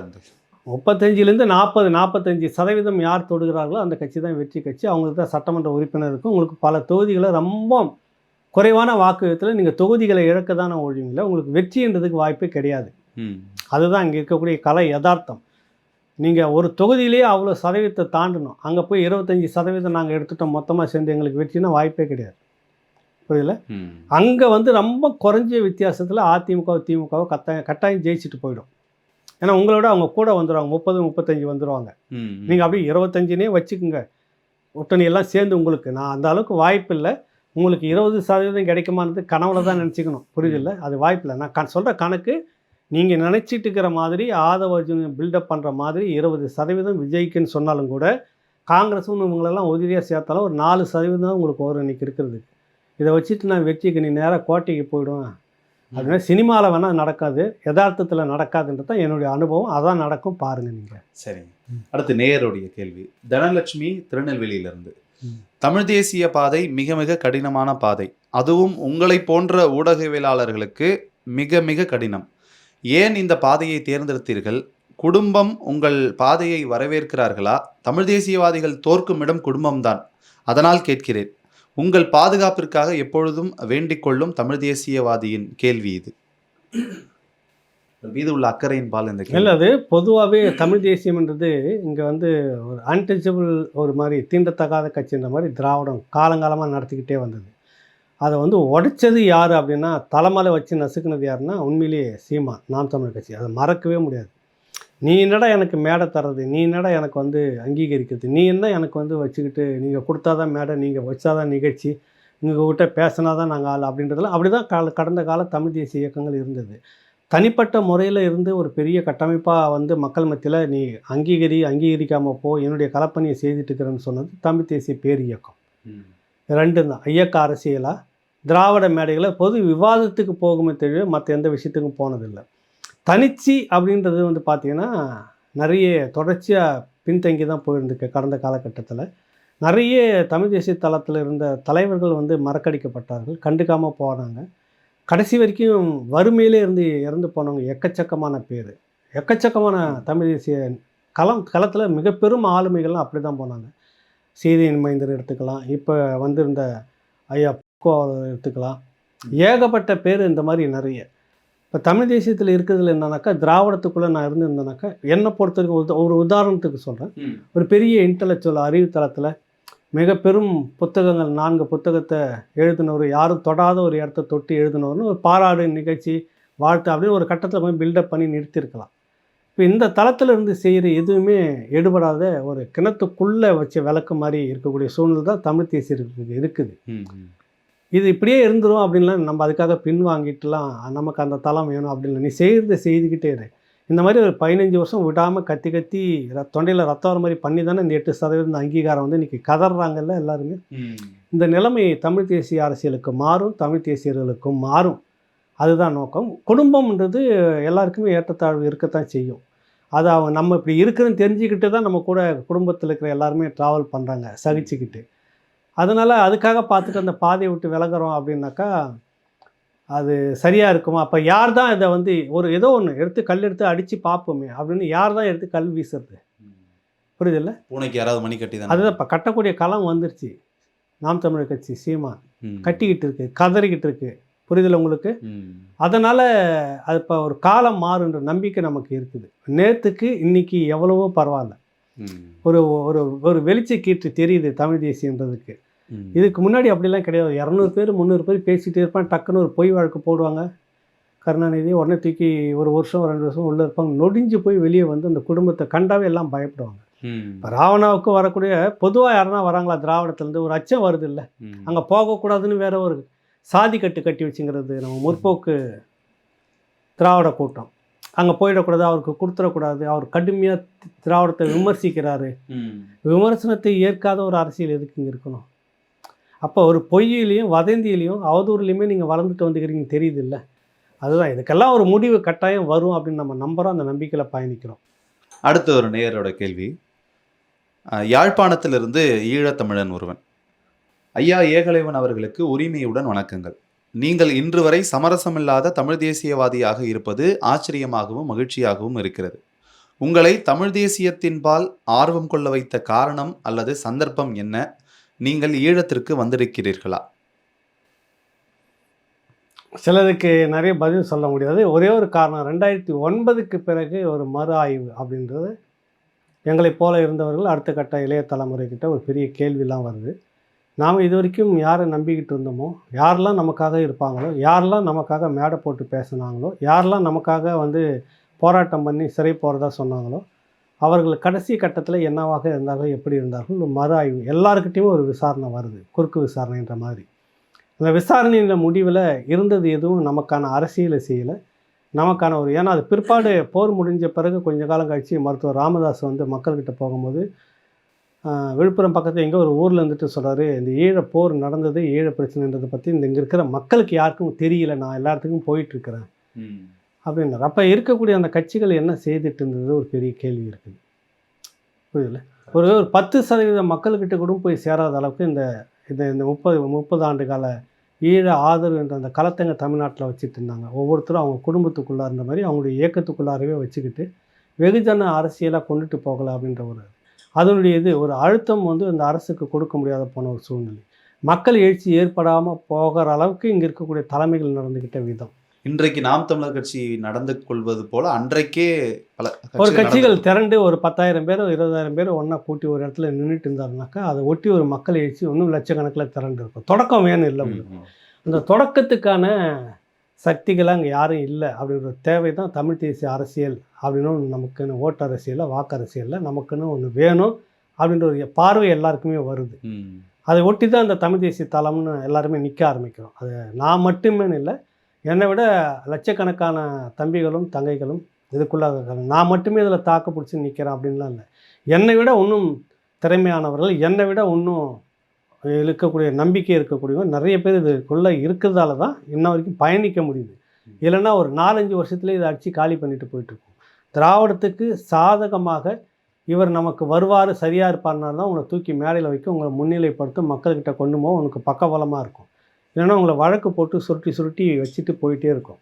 35லேருந்து 40-45% யார் தொடுகிறார்களோ அந்த கட்சி தான் வெற்றி கட்சி. அவங்களுக்கு தான் சட்டமன்ற உறுப்பினர் இருக்கும். உங்களுக்கு பல தொகுதிகளை ரொம்ப குறைவான வாக்குத்தில் நீங்கள் தொகுதிகளை இழக்க தானே ஒழிவீங்களா, உங்களுக்கு வெற்றின்றதுக்கு வாய்ப்பே கிடையாது. அதுதான் இங்கே இருக்கக்கூடிய கலை யதார்த்தம். நீங்கள் ஒரு தொகுதியிலேயே அவ்வளோ சதவீதத்தை தாண்டணும். அங்கே போய் 25% நாங்கள் எடுத்துட்டோம் மொத்தமாக சேர்ந்து எங்களுக்கு வெற்றினா வாய்ப்பே கிடையாது. புரியல? அங்கே ரொம்ப குறைஞ்ச வித்தியாசத்தில் திமுகவை கட்டாயம் ஜெயிச்சுட்டு போயிடும். ஏன்னா உங்களோட அவங்க கூட வந்துடுவாங்க, 30-35 வந்துடுவாங்க. நீங்கள் அப்படியே 25னே வச்சுக்கோங்க, கூட்டணியெல்லாம் சேர்ந்து உங்களுக்கு. நான் அந்த அளவுக்கு வாய்ப்பு இல்லை. உங்களுக்கு 20% கிடைக்குமானது கனவுல தான் நினச்சிக்கணும். புரியுதில்ல? அது வாய்ப்பில்லை. நான் சொல்கிற கணக்கு நீங்கள் நினச்சிட்டு இருக்கிற மாதிரி ஆதவ அர்ஜுன் பில்டப் பண்ணுற மாதிரி 20% விஜய்க்குன்னு சொன்னாலும் கூட காங்கிரஸும் இவங்களெல்லாம் உதிரியாக சேர்த்தாலும் ஒரு 4% தான் உங்களுக்கு வரும் இன்றைக்கி இருக்கிறது. இதை வச்சுட்டு நான் வெற்றிக்கு நீ நேராக கோட்டைக்கு போயிடுவேன் அப்படின்னா சினிமாவில் வேணால் நடக்காது, யதார்த்தத்தில் நடக்காதுன்றது தான் என்னுடைய அனுபவம். அதான் நடக்கும், பாருங்கள் நீங்கள். சரிங்க. அடுத்து நேயருடைய கேள்வி. தனலட்சுமி திருநெல்வேலியிலிருந்து, தமிழ் தேசிய பாதை மிக மிக கடினமான பாதை, அதுவும் உங்களை போன்ற ஊடகவியலாளர்களுக்கு மிக மிக கடினம். ஏன் இந்த பாதையை தேர்ந்தெடுத்தீர்கள்? குடும்பம் உங்கள் பாதையை வரவேற்கிறார்களா? தமிழ் தேசியவாதிகள் தோற்கும் இடம் குடும்பம்தான், அதனால் கேட்கிறேன். உங்கள் பாதுகாப்பிற்காக எப்பொழுதும் வேண்டிக் கொள்ளும் தமிழ் தேசியவாதியின் கேள்வி இது. மீது உள்ள அக்கறையின் பால் இந்த கேள்வி. இல்லை, அது பொதுவாகவே தமிழ் தேசியம்ன்றது இங்கே வந்து ஒரு அன்டச்சபிள், ஒரு மாதிரி தீண்டத்தகாத கட்சின்ற மாதிரி திராவிடம் காலங்காலமாக நடத்திக்கிட்டே வந்தது. அதை வந்து உடைச்சது யார் அப்படின்னா, தலைமலை வச்சு நசுக்குனது யாருன்னா உண்மையிலேயே சீமான், நாம் தமிழர் கட்சி. அதை மறக்கவே முடியாது. நீ என்னடா எனக்கு மேடை தர்றது, நீ என்னடா எனக்கு வந்து அங்கீகரிக்கிறது, நீ என்ன எனக்கு வந்து வச்சுக்கிட்டு நீங்கள் கொடுத்தா தான் மேடை, நீங்கள் வச்சாதான் நிகழ்ச்சி, உங்கள்கிட்ட பேசினா தான் நாங்கள் ஆள் அப்படின்றதெல்லாம் அப்படி தான் கடந்த கால தமிழ் தேசிய இயக்கங்கள் இருந்தது. தனிப்பட்ட முறையில் இருந்து ஒரு பெரிய கட்டமைப்பாக வந்து மக்கள் மத்தியில் நீ அங்கீகரிக்காமல் போ, என்னுடைய கலப்பணியை செய்துட்டு இருக்கிறேன்னு சொன்னது தமிழ் தேசிய பேர் இயக்கம். ரெண்டு தான் இயக்க அரசியலாக திராவிட மேடைகளை பொது விவாதத்துக்கு போகுமே தவிர மற்ற எந்த விஷயத்துக்கும் போனதில்லை. தனிச்சு அப்படின்றது வந்து பார்த்திங்கன்னா நிறைய தொடர்ச்சியாக பின்தங்கி தான் போயிருந்துருக்கு. கடந்த காலகட்டத்தில் நிறைய தமிழ் தேசிய தளத்தில் இருந்த தலைவர்கள் வந்து மறக்கடிக்கப்பட்டார்கள், கண்டுக்காமல் போனாங்க. கடைசி வரைக்கும் வறுமையிலே இறந்து போனவங்க எக்கச்சக்கமான பேர், எக்கச்சக்கமான தமிழ் தேசிய களத்தில் மிக பெரும் ஆளுமைகள்லாம் அப்படி தான் போனாங்க. சீதையின் மைந்தர் எடுத்துக்கலாம், இப்போ வந்திருந்த ஐயா எடுத்துக்கலாம், ஏகப்பட்ட பேர் இந்த மாதிரி நிறைய. இப்போ தமிழ் தேசியத்தில் இருக்கிறதுல என்னன்னாக்கா, திராவிடத்துக்குள்ளே நான் இருந்திருந்தேனாக்கா, என்னை பொறுத்த வரைக்கும் ஒரு உதாரணத்துக்கு சொல்கிறேன். ஒரு பெரிய இன்டலெக்சுவல் அறிவுத்தளத்தில் மிக பெரும் புத்தகங்கள் 4 புத்தகத்தை எழுதினவர், யாரும் தொடாத ஒரு இடத்த தொட்டு எழுதினவர்னு ஒரு பாராடு நிகழ்ச்சி வாழ்த்து அப்படின்னு ஒரு கட்டத்தில் போய் பில்டப் பண்ணி நிறுத்தியிருக்கலாம். இப்போ இந்த தளத்தில் இருந்து செய்கிற எதுவுமே எடுபடாத ஒரு கிணத்துக்குள்ளே வச்ச விளக்கு மாதிரி இருக்கக்கூடிய சூழ்நிலை தான் தமிழ் தேசியர்களுக்கு இருக்குது. இது இப்படியே இருந்துரும் அப்படின்லாம் நம்ம அதுக்காக பின்வாங்கிட்டுலாம் நமக்கு அந்த தளம் வேணும் அப்படின்னு நீ செய்துக்கிட்டே இரு. இந்த மாதிரி ஒரு 15 வருஷம் விடாமல் கத்தி தொண்டையில் ரத்தம் வர மாதிரி பண்ணி தானே இந்த 8% அங்கீகாரம் வந்து இன்றைக்கி கதறாங்கல்ல எல்லாருமே. இந்த நிலைமை தமிழ் தேசிய அரசியலுக்கு மாறும், தமிழ் தேசியர்களுக்கும் மாறும். அதுதான் நோக்கம். குடும்பம்ன்றது எல்லாருக்குமே ஏற்றத்தாழ்வு இருக்கத்தான் செய்யும். அது அவங்க நம்ம இப்படி இருக்குதுன்னு தெரிஞ்சுக்கிட்டு தான் நம்ம கூட குடும்பத்தில் இருக்கிற எல்லாருமே ட்ராவல் பண்ணுறாங்க சகிச்சுக்கிட்டு. அதனால் அதுக்காக பார்த்துட்டு அந்த பாதையை விட்டு விலகிறோம் அப்படின்னாக்கா அது சரியாக இருக்குமா? அப்போ யார் தான் இதை வந்து ஏதோ ஒன்று எடுத்து கல் எடுத்து அடித்து பார்ப்போமே அப்படின்னு யார் தான் எடுத்து கல் வீசுறது? புரியுதில்ல? பூனைக்கு யாராவது மணி கட்டி தான். அதுதான் இப்போ கட்டக்கூடிய களம் வந்துருச்சு. நாம் தமிழர் கட்சி சீமான் கட்டிக்கிட்டு இருக்கு, கதறிக்கிட்டு இருக்கு. புரியுதில்ல உங்களுக்கு? அதனால் அது இப்போ ஒரு காலம் மாறுன்ற நம்பிக்கை நமக்கு இருக்குது. நேற்றுக்கு இன்றைக்கி எவ்வளவோ பரவாயில்ல, ஒரு ஒரு ஒரு வெளிச்ச கீற்று தெரியுது தமிழ் தேசியன்றதுக்கு. இதுக்கு முன்னாடி அப்படிலாம் கிடையாது. 200 பேர் 300 பேர் பேசிகிட்டே இருப்பாங்க, டக்குன்னு ஒரு பொய் வழக்கு போடுவாங்க கருணாநிதி, உடனே தூக்கி 1 வருஷம் 2 வருஷம் உள்ளே இருப்பாங்க. நொடிஞ்சு போய் வெளியே வந்து அந்த குடும்பத்தை கண்டாவே எல்லாம் பயப்படுவாங்க. இப்போ ராவணாவுக்கு வரக்கூடிய பொதுவாக யாருன்னா வராங்களா திராவிடத்துலேருந்து, ஒரு அச்சம் வருது இல்லை, அங்கே போகக்கூடாதுன்னு வேற ஒரு சாதி கட்டி வச்சுங்கிறது நம்ம முற்போக்கு திராவிட கூட்டம். அங்கே போயிடக்கூடாது, அவருக்கு கொடுத்துடக்கூடாது, அவர் கடுமையாக திராவிடத்தை விமர்சிக்கிறாரு. விமர்சனத்தை ஏற்காத ஒரு அரசியல் எதுக்கு இங்கே இருக்கணும்? அப்போ ஒரு பொய்யிலையும் வதந்தியிலையும் அவதூறுலையுமே நீங்கள் வளர்ந்துட்டு வந்துக்கிறீங்க, தெரியுது இல்லை? அதுதான் இதுக்கெல்லாம் ஒரு முடிவு கட்டாயம் வரும் அப்படின்னு நம்ம நம்புகிறோம், அந்த நம்பிக்கையில் பயணிக்கிறோம். அடுத்த ஒரு நேயரோட கேள்வி. யாழ்ப்பாணத்திலிருந்து ஈழத்தமிழன் ஒருவன். ஐயா ஏகலைவன் அவர்களுக்கு உரிமையுடன் வணக்கங்கள். நீங்கள் இன்று வரை சமரசமில்லாத தமிழ் தேசியவாதியாக இருப்பது ஆச்சரியமாகவும் மகிழ்ச்சியாகவும் இருக்கிறது. உங்களை தமிழ் தேசியத்தின்பால் ஆர்வம் கொள்ள வைத்த காரணம் அல்லது சந்தர்ப்பம் என்ன? நீங்கள் ஈழத்திற்கு வந்திருக்கிறீர்களா? சிலருக்கு நிறைய பதில் சொல்ல முடியாது. ஒரே ஒரு காரணம், 2009க்கு பிறகு ஒரு மறு ஆய்வு அப்படின்றது எங்களைப் போல இருந்தவர்கள் அடுத்த கட்ட இளைய தலைமுறைக்கிட்ட ஒரு பெரிய கேள்விலாம் வருது. நாம் இது வரைக்கும் யாரை நம்பிக்கிட்டு இருந்தோமோ, யாரெல்லாம் நமக்காக இருப்பாங்களோ, யாரெல்லாம் நமக்காக மேடை போட்டு பேசினாங்களோ, யாரெல்லாம் நமக்காக வந்து போராட்டம் பண்ணி சிறை போகிறதா சொன்னாங்களோ, அவர்கள் கடைசி கட்டத்தில் என்னவாக இருந்தார்கள், எப்படி இருந்தார்கள், ஒரு மறு ஆய்வு எல்லாருக்கிட்டையும் ஒரு விசாரணை வருது, குறுக்கு விசாரணைன்ற மாதிரி. அந்த விசாரணையின் முடிவில் இருந்தது எதுவும் நமக்கான அரசியலை செய்யலை, நமக்கான ஒரு ஏன்னா அது பிற்பாடு போர் முடிஞ்ச பிறகு கொஞ்ச காலம் கழித்து மருத்துவர் ராமதாஸ் வந்து மக்கள்கிட்ட போகும்போது விழுப்புரம் பக்கத்தில் எங்கே ஒரு ஊரில் இருந்துட்டு சொல்கிறாரு, இந்த ஈழ போர் நடந்தது, ஈழ பிரச்சனைன்றதை பற்றி இங்கே இருக்கிற மக்களுக்கு யாருக்கும் தெரியல, நான் எல்லா இடத்துக்கும் போயிட்டுருக்கிறேன் அப்படின்னாரு. அப்போ இருக்கக்கூடிய அந்த கட்சிகள் என்ன செய்துட்டு இருந்தது ஒரு பெரிய கேள்வி இருக்குது. புரியல, ஒரு 10% மக்கள்கிட்ட கூட போய் சேராத அளவுக்கு இந்த இந்த 30 ஆண்டு கால ஈழ ஆதரவு என்ற அந்த களத்தங்க தமிழ்நாட்டில் வச்சுட்டு இருந்தாங்க. ஒவ்வொருத்தரும் அவங்க குடும்பத்துக்குள்ளார இருந்த மாதிரி அவங்களுடைய இயக்கத்துக்குள்ளாரவே வச்சுக்கிட்டு வெகுஜன அரசியலாக கொண்டுட்டு போகலை அப்படின்ற ஒரு அதனுடைய ஒரு அழுத்தம் வந்து இந்த அரசுக்கு கொடுக்க முடியாத போன ஒரு சூழ்நிலை. மக்கள் எழுச்சி ஏற்படாமல் போகிற அளவுக்கு இங்கே இருக்கக்கூடிய தலைமைகள் நடந்துக்கிட்ட விதம். இன்றைக்கு நாம் தமிழர் கட்சி நடந்து கொள்வது போல அன்றைக்கே பல ஒரு கட்சிகள் திரண்டு ஒரு 10,000 பேர் 20,000 பேர் ஒன்றா கூட்டி ஒரு இடத்துல நின்றுட்டு இருந்தாருனாக்கா அதை ஒட்டி ஒரு மக்கள் எழுச்சி இன்னும் லட்சக்கணக்கில் திரண்டு இருக்கும். தொடக்கம் வேணும் இல்லை, அந்த தொடக்கத்துக்கான சக்திகளாக அங்கே யாரும் இல்லை அப்படின்ற தேவை தான் தமிழ் தேசிய அரசியல் அப்படின்னு நமக்குன்னு ஓட்டு அரசியலில் வாக்கு அரசியலில் நமக்குன்னு ஒன்று வேணும் அப்படின்ற ஒரு பார்வை எல்லாருக்குமே வருது. அதை ஒட்டி தான் அந்த தமிழ் தேசிய தளம்னு எல்லாருமே நிற்க ஆரம்பிக்கிறோம். அது நான் மட்டுமே இல்லை, என்னை விட லட்சக்கணக்கான தம்பிகளும் தங்கைகளும் இதுக்குள்ளாக இருக்காங்க. நான் மட்டுமே இதில் தாக்கு பிடிச்சி நிற்கிறேன் அப்படின்லாம் இல்லை. என்னை விட இன்னும் திறமையானவர்கள், என்னை விட இன்னும் இருக்கக்கூடிய நம்பிக்கை இருக்கக்கூடியவங்க நிறைய பேர் இதுக்குள்ளே இருக்கிறதால தான் இன்ன வரைக்கும் பயணிக்க முடியுது. இல்லைன்னா ஒரு 4-5 வருஷத்துலேயே இதை அடித்து காலி பண்ணிட்டு போயிட்டுருக்கோம். திராவிடத்துக்கு சாதகமாக இவர் நமக்கு வருவார், சரியாக இருப்பார்னா தான் உங்களை தூக்கி மேடையில் வைக்க, உங்களை முன்னிலைப்படுத்தும், மக்கள்கிட்ட கொண்டு போக உனக்கு பக்கபலமாக இருக்கும். இல்லைன்னா உங்களை வழக்கு போட்டு சுருட்டி வச்சுட்டு போயிட்டே இருக்கும்.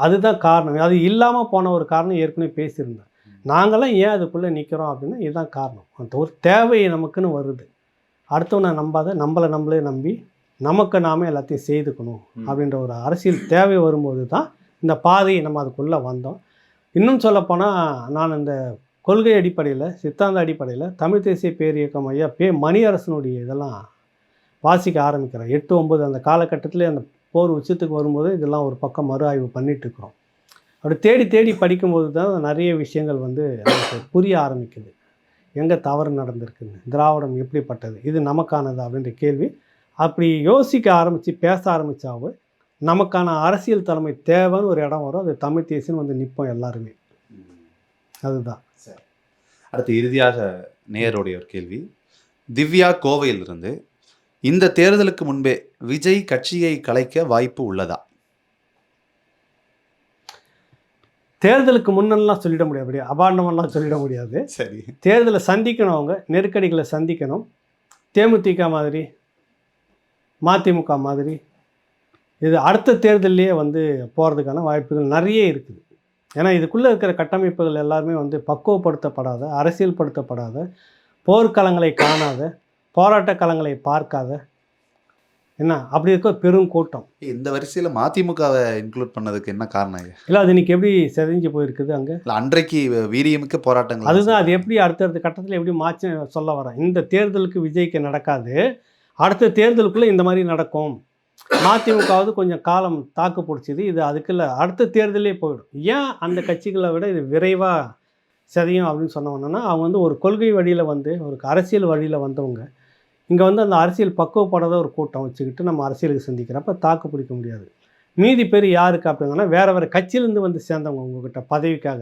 அதுதான் காரணம். அது இல்லாமல் போன ஒரு காரணம் ஏற்கனவே பேசியிருந்தேன். நாங்களாம் ஏன் அதுக்குள்ளே நிற்கிறோம் அப்படின்னா இதுதான் காரணம். அந்த ஒரு தேவை நமக்குன்னு வருது. அடுத்தவனை நம்பாத, நம்மளே நம்பி நமக்கு நாமே எல்லாத்தையும் செய்துக்கணும் அப்படின்ற ஒரு அரசியல் தேவை வரும்போது தான் இந்த பாதையை நம்ம அதுக்குள்ளே வந்தோம். இன்னும் சொல்லப்போனால் நான் இந்த கொள்கை அடிப்படையில், சித்தாந்த அடிப்படையில் தமிழ் தேசிய பேரியக்கம் ஐயா மணியரசனுடைய இதெல்லாம் வாசிக்க ஆரம்பிக்கிறேன். 8-9 அந்த காலகட்டத்தில் அந்த போர் உச்சத்துக்கு வரும்போது இதெல்லாம் ஒரு பக்கம் மறு ஆய்வு பண்ணிகிட்ருக்குறோம். அப்படி தேடி படிக்கும்போது தான் நிறைய விஷயங்கள் வந்து நமக்கு புரிய ஆரம்பிக்குது. எங்கே தவறு நடந்திருக்குன்னு, திராவிடம் எப்படிப்பட்டது, இது நமக்கானது அப்படின்ற கேள்வி அப்படி யோசிக்க ஆரம்பித்து பேச ஆரம்பித்தாவே நமக்கான அரசியல் தலைமை தேவைன்னு ஒரு இடம் வரும். அது தமிழ் தேசியம் வந்து நிற்போம் எல்லாருமே. அதுதான். சரி, அடுத்து இறுதியாக நேயருடைய ஒரு கேள்வி. திவ்யா கோவையிலிருந்து, இந்த தேர்தலுக்கு முன்பே விஜய் கட்சியை கலைக்க வாய்ப்பு உள்ளதா? தேர்தலுக்கு முன்னெல்லாம் சொல்லிட முடியாது, அப்படியே அபாண்டமெல்லாம் சொல்லிட முடியாது. சரி, தேர்தலை சந்திக்கணும், அவங்க நெருக்கடிகளை சந்திக்கணும். தேமுதிக மாதிரி, மதிமுக மாதிரி இது அடுத்த தேர்தலையே வந்து போகிறதுக்கான வாய்ப்புகள் நிறைய இருக்குது. ஏன்னா இதுக்குள்ளே இருக்கிற கட்டமைப்புகள் எல்லாருமே வந்து பக்குவப்படுத்தப்படாத, அரசியல்படுத்தப்படாத, போர்க்களங்களை காணாத, போராட்ட களங்களை பார்க்காத, என்ன அப்படி இருக்க பெரும் கூட்டம். இந்த வரிசையில் மதிமுகவை இன்க்ளூட் பண்ணதுக்கு என்ன காரணம்? இல்லை, அது இன்னைக்கு எப்படி செதஞ்சு போயிருக்குது அங்கே. இல்லை, அன்றைக்கு வீரியமிக்க போராட்டங்கள். அதுதான், அது எப்படி அடுத்தடுத்த கட்டத்தில் எப்படி மாற்றி சொல்ல வரேன். இந்த தேர்தலுக்கு விஜய்க்கு நடக்காது, அடுத்த தேர்தலுக்குள்ளே இந்த மாதிரி நடக்கும். மதிமுகவது கொஞ்சம் காலம் தாக்கு பிடிச்சிது, இது அதுக்குள்ள அடுத்த தேர்தலே போயிடும். ஏன் அந்த கட்சிகளை விட இது விரைவாக சதியும் அப்படின்னு சொன்னவங்கன்னா, அவங்க வந்து ஒரு கொள்கை வழியில் வந்து ஒரு அரசியல் வழியில் வந்தவங்க. இங்கே வந்து அந்த அரசியல் பக்குவப்படாத ஒரு கூட்டம் வச்சுக்கிட்டு நம்ம அரசியலுக்கு சந்திக்கிறப்ப தாக்கு பிடிக்க முடியாது. மீதி பேர் யாருக்கு அப்படிங்கன்னா வேறு கட்சியிலேருந்து வந்து சேர்ந்தவங்க, உங்ககிட்ட பதவிக்காக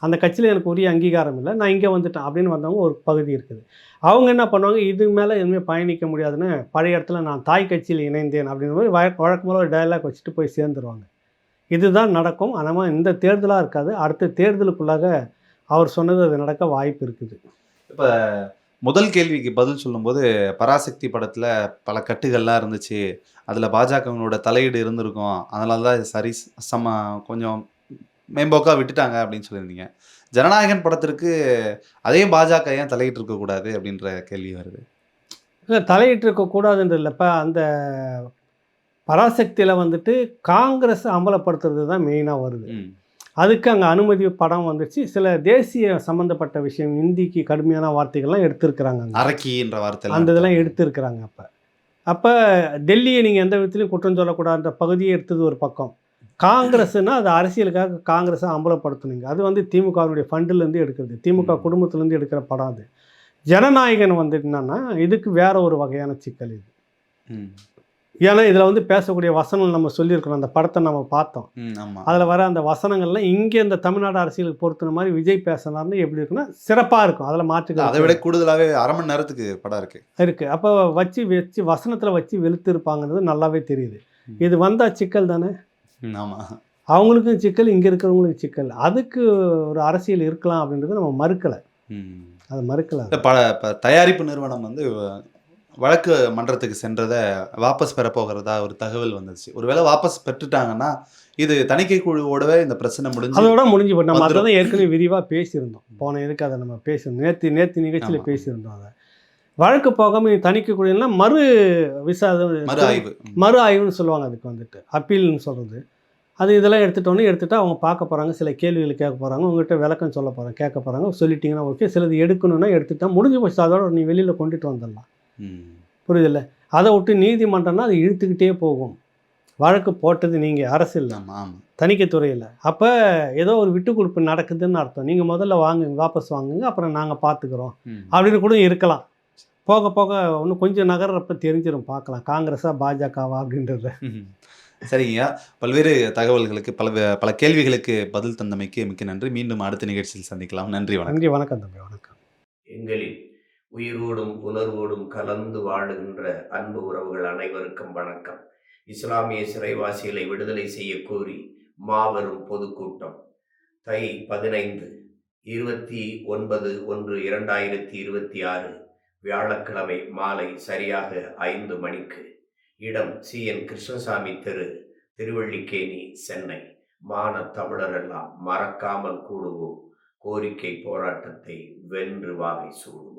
அந்த கட்சியில் எனக்கு உரிய அங்கீகாரம் இல்லை, நான் இங்கே வந்துட்டேன் அப்படின்னு வந்தவங்க ஒரு பகுதி இருக்குது. அவங்க என்ன பண்ணுவாங்க, இது மேலே எதுவுமே பயணிக்க முடியாதுன்னு பழைய இடத்துல நான் தாய் கட்சியில் இணைந்தேன் அப்படின்ற மாதிரி வழக்கமாக ஒரு டயலாக் வச்சுட்டு போய் சேர்ந்துருவாங்க. இதுதான் நடக்கும். ஆனால் இந்த தேர்தலாக இருக்காது, அடுத்த தேர்தலுக்குள்ளாக அவர் சொன்னது அது நடக்க வாய்ப்பு இருக்குது. இப்போ முதல் கேள்விக்கு பதில் சொல்லும்போது பராசக்தி படத்தில் பல கட்டுகள்லாம் இருந்துச்சு, அதில் பாஜகவினோட தலையீடு இருந்திருக்கும், அதனால தான் சரி கொஞ்சம் மேம்போக்காக விட்டுட்டாங்க அப்படின்னு சொல்லியிருந்தீங்க. ஜனநாயகன் படத்திற்கு அதே பாஜக ஏன் தலையிட்டு இருக்கக்கூடாது அப்படின்ற கேள்வி வருது. இல்லை, தலையிட்டு இருக்கக்கூடாதுன்ற இல்லைப்பா, அந்த பராசக்தியில் வந்துட்டு காங்கிரஸ் அமலப்படுத்துறது தான் மெயினாக வருது. அதுக்கு அங்கே அனுமதி படம் வந்துச்சு. சில தேசிய சம்மந்தப்பட்ட விஷயம், இந்திக்கு கடுமையான வார்த்தைகள்லாம் எடுத்திருக்கிறாங்க, அரக்கின்ற வார்த்தை அந்த இதெல்லாம் எடுத்திருக்கிறாங்க. அப்போ டெல்லியை நீங்கள் எந்த விதத்துலையும் குற்றம் சொல்லக்கூடாதுன்ற பகுதியை எடுத்தது ஒரு பக்கம். காங்கிரஸ்னால் அது அரசியலுக்காக காங்கிரஸை அம்பலப்படுத்தணுங்க. அது வந்து திமுகவுடைய ஃபண்டிலேருந்து எடுக்கிறது, திமுக குடும்பத்துலேருந்து எடுக்கிற படம். அது ஜனநாயகன் வந்து என்னன்னா இதுக்கு வேற ஒரு வகையான சிக்கல். இது ஏன்னா இதில் வந்து பேசக்கூடிய வசனம் நம்ம சொல்லியிருக்கிறோம், அந்த படத்தை நம்ம பார்த்தோம். ஆமா. அதில் வர அந்த வசனங்கள்லாம் இங்கே இந்த தமிழ்நாடு அரசியலுக்கு பொறுத்துன மாதிரி விஜய் பேசினார்னு எப்படி இருக்குன்னா சிறப்பாக இருக்கும். அதில் அதை மாற்றுக்கிறது விட கூடுதலாவே 1/2 மணி நேரத்துக்கு படம் இருக்கு. இருக்குது. அப்போ வச்சு வசனத்தில் வச்சு வெளுத்திருப்பாங்கன்றது நல்லாவே தெரியுது. ம். இது வந்தால் சிக்கல் தானே, ஆமா. அவங்களுக்கும் சிக்கல், இங்கே இருக்கிறவங்களுக்கும் சிக்கல். அதுக்கு ஒரு அரசியல் இருக்கலாம் அப்படின்றத நம்ம மறுக்கலை, ம். அதை மறுக்கலை. இப்ப தயாரிப்பு நிறுவனம் வந்து வழக்கு மன்றத்துக்கு சென்றதை வாபஸ் பெற போகிறதா ஒரு தகவல் வந்துச்சு. ஒருவேளை வாபஸ் பெற்றுட்டாங்கன்னா இது தணிக்கை குழுவோடவே இந்த பிரச்சனை முடிஞ்சு அதோட முடிஞ்சு போட்டு நம்ம அதை வந்துரும். தான் ஏற்கனவே விரிவாக பேசியிருந்தோம். போன இதுக்கு அதை நம்ம பேசியிருந்தோம், நேற்று நிகழ்ச்சியில் ஆமா. பேசியிருந்தோம். அதை வழக்கு போகாமல் தணிக்கக்கூடியனா மறு மறு ஆய்வு. மறு ஆய்வுன்னு சொல்லுவாங்க. அதுக்கு வந்துட்டு அப்பீல்னு சொல்கிறது. அது இதெல்லாம் எடுத்துகிட்டு அவங்க பார்க்க போகிறாங்க, சில கேள்விகள் கேட்க போகிறாங்க, உங்கள்கிட்ட விளக்கம் சொல்ல போகிறாங்க, கேட்க போகிறாங்க. சொல்லிட்டீங்கன்னா ஓகே, சிலது எடுக்கணும்னா எடுத்துட்டா முடிஞ்சு போச்சு, அதோட நீ வெளியில் கொண்டுட்டு வந்துடலாம். ம். புரியுதில்ல? அதை விட்டு நீதிமன்றம்னா அது இழுத்துக்கிட்டே போகும். வழக்கு போட்டது நீங்கள், அரசு இல்லை, ஆமா, ஆமா. தணிக்கைத்துறையில். அப்போ ஏதோ ஒரு விட்டு கொடுப்பு நடக்குதுன்னு அர்த்தம். நீங்கள் முதல்ல வாங்குங்க, வாபஸ் வாங்குங்க, அப்புறம் நாங்கள் பார்த்துக்குறோம் ம். அப்படின்னு கூட இருக்கலாம். போக போக இன்னும் கொஞ்சம் நகர்றப்ப தெரிஞ்சிடும், பார்க்கலாம் காங்கிரஸா பாஜகவா அப்படின்றத. ம். சரிங்கய்யா. பல்வேறு தகவல்களுக்கு பல கேள்விகளுக்கு பதில் தந்தமைக்கு மிக்க நன்றி. மீண்டும் அடுத்த நிகழ்ச்சியில் சந்திக்கலாம். நன்றி, வணக்கம். நன்றி, வணக்கம் தம்பி, வணக்கம். எங்களின் உயிரோடும் உணர்வோடும் கலந்து வாழுகின்ற அன்பு உறவுகள் அனைவருக்கும் வணக்கம். இஸ்லாமிய சிறைவாசிகளை விடுதலை செய்ய கோரி மாபெரும் பொதுக்கூட்டம் தை 15 29/1/2026 வியாழக்கிழமை மாலை சரியாக 5 மணிக்கு. இடம் CN கிருஷ்ணசாமி தெரு, திருவல்லிக்கேணி, சென்னை. மான தமிழரெல்லாம் மறக்காமல் கூடுவோம். கோரிக்கை போராட்டத்தை வென்று வாகை சூடும்.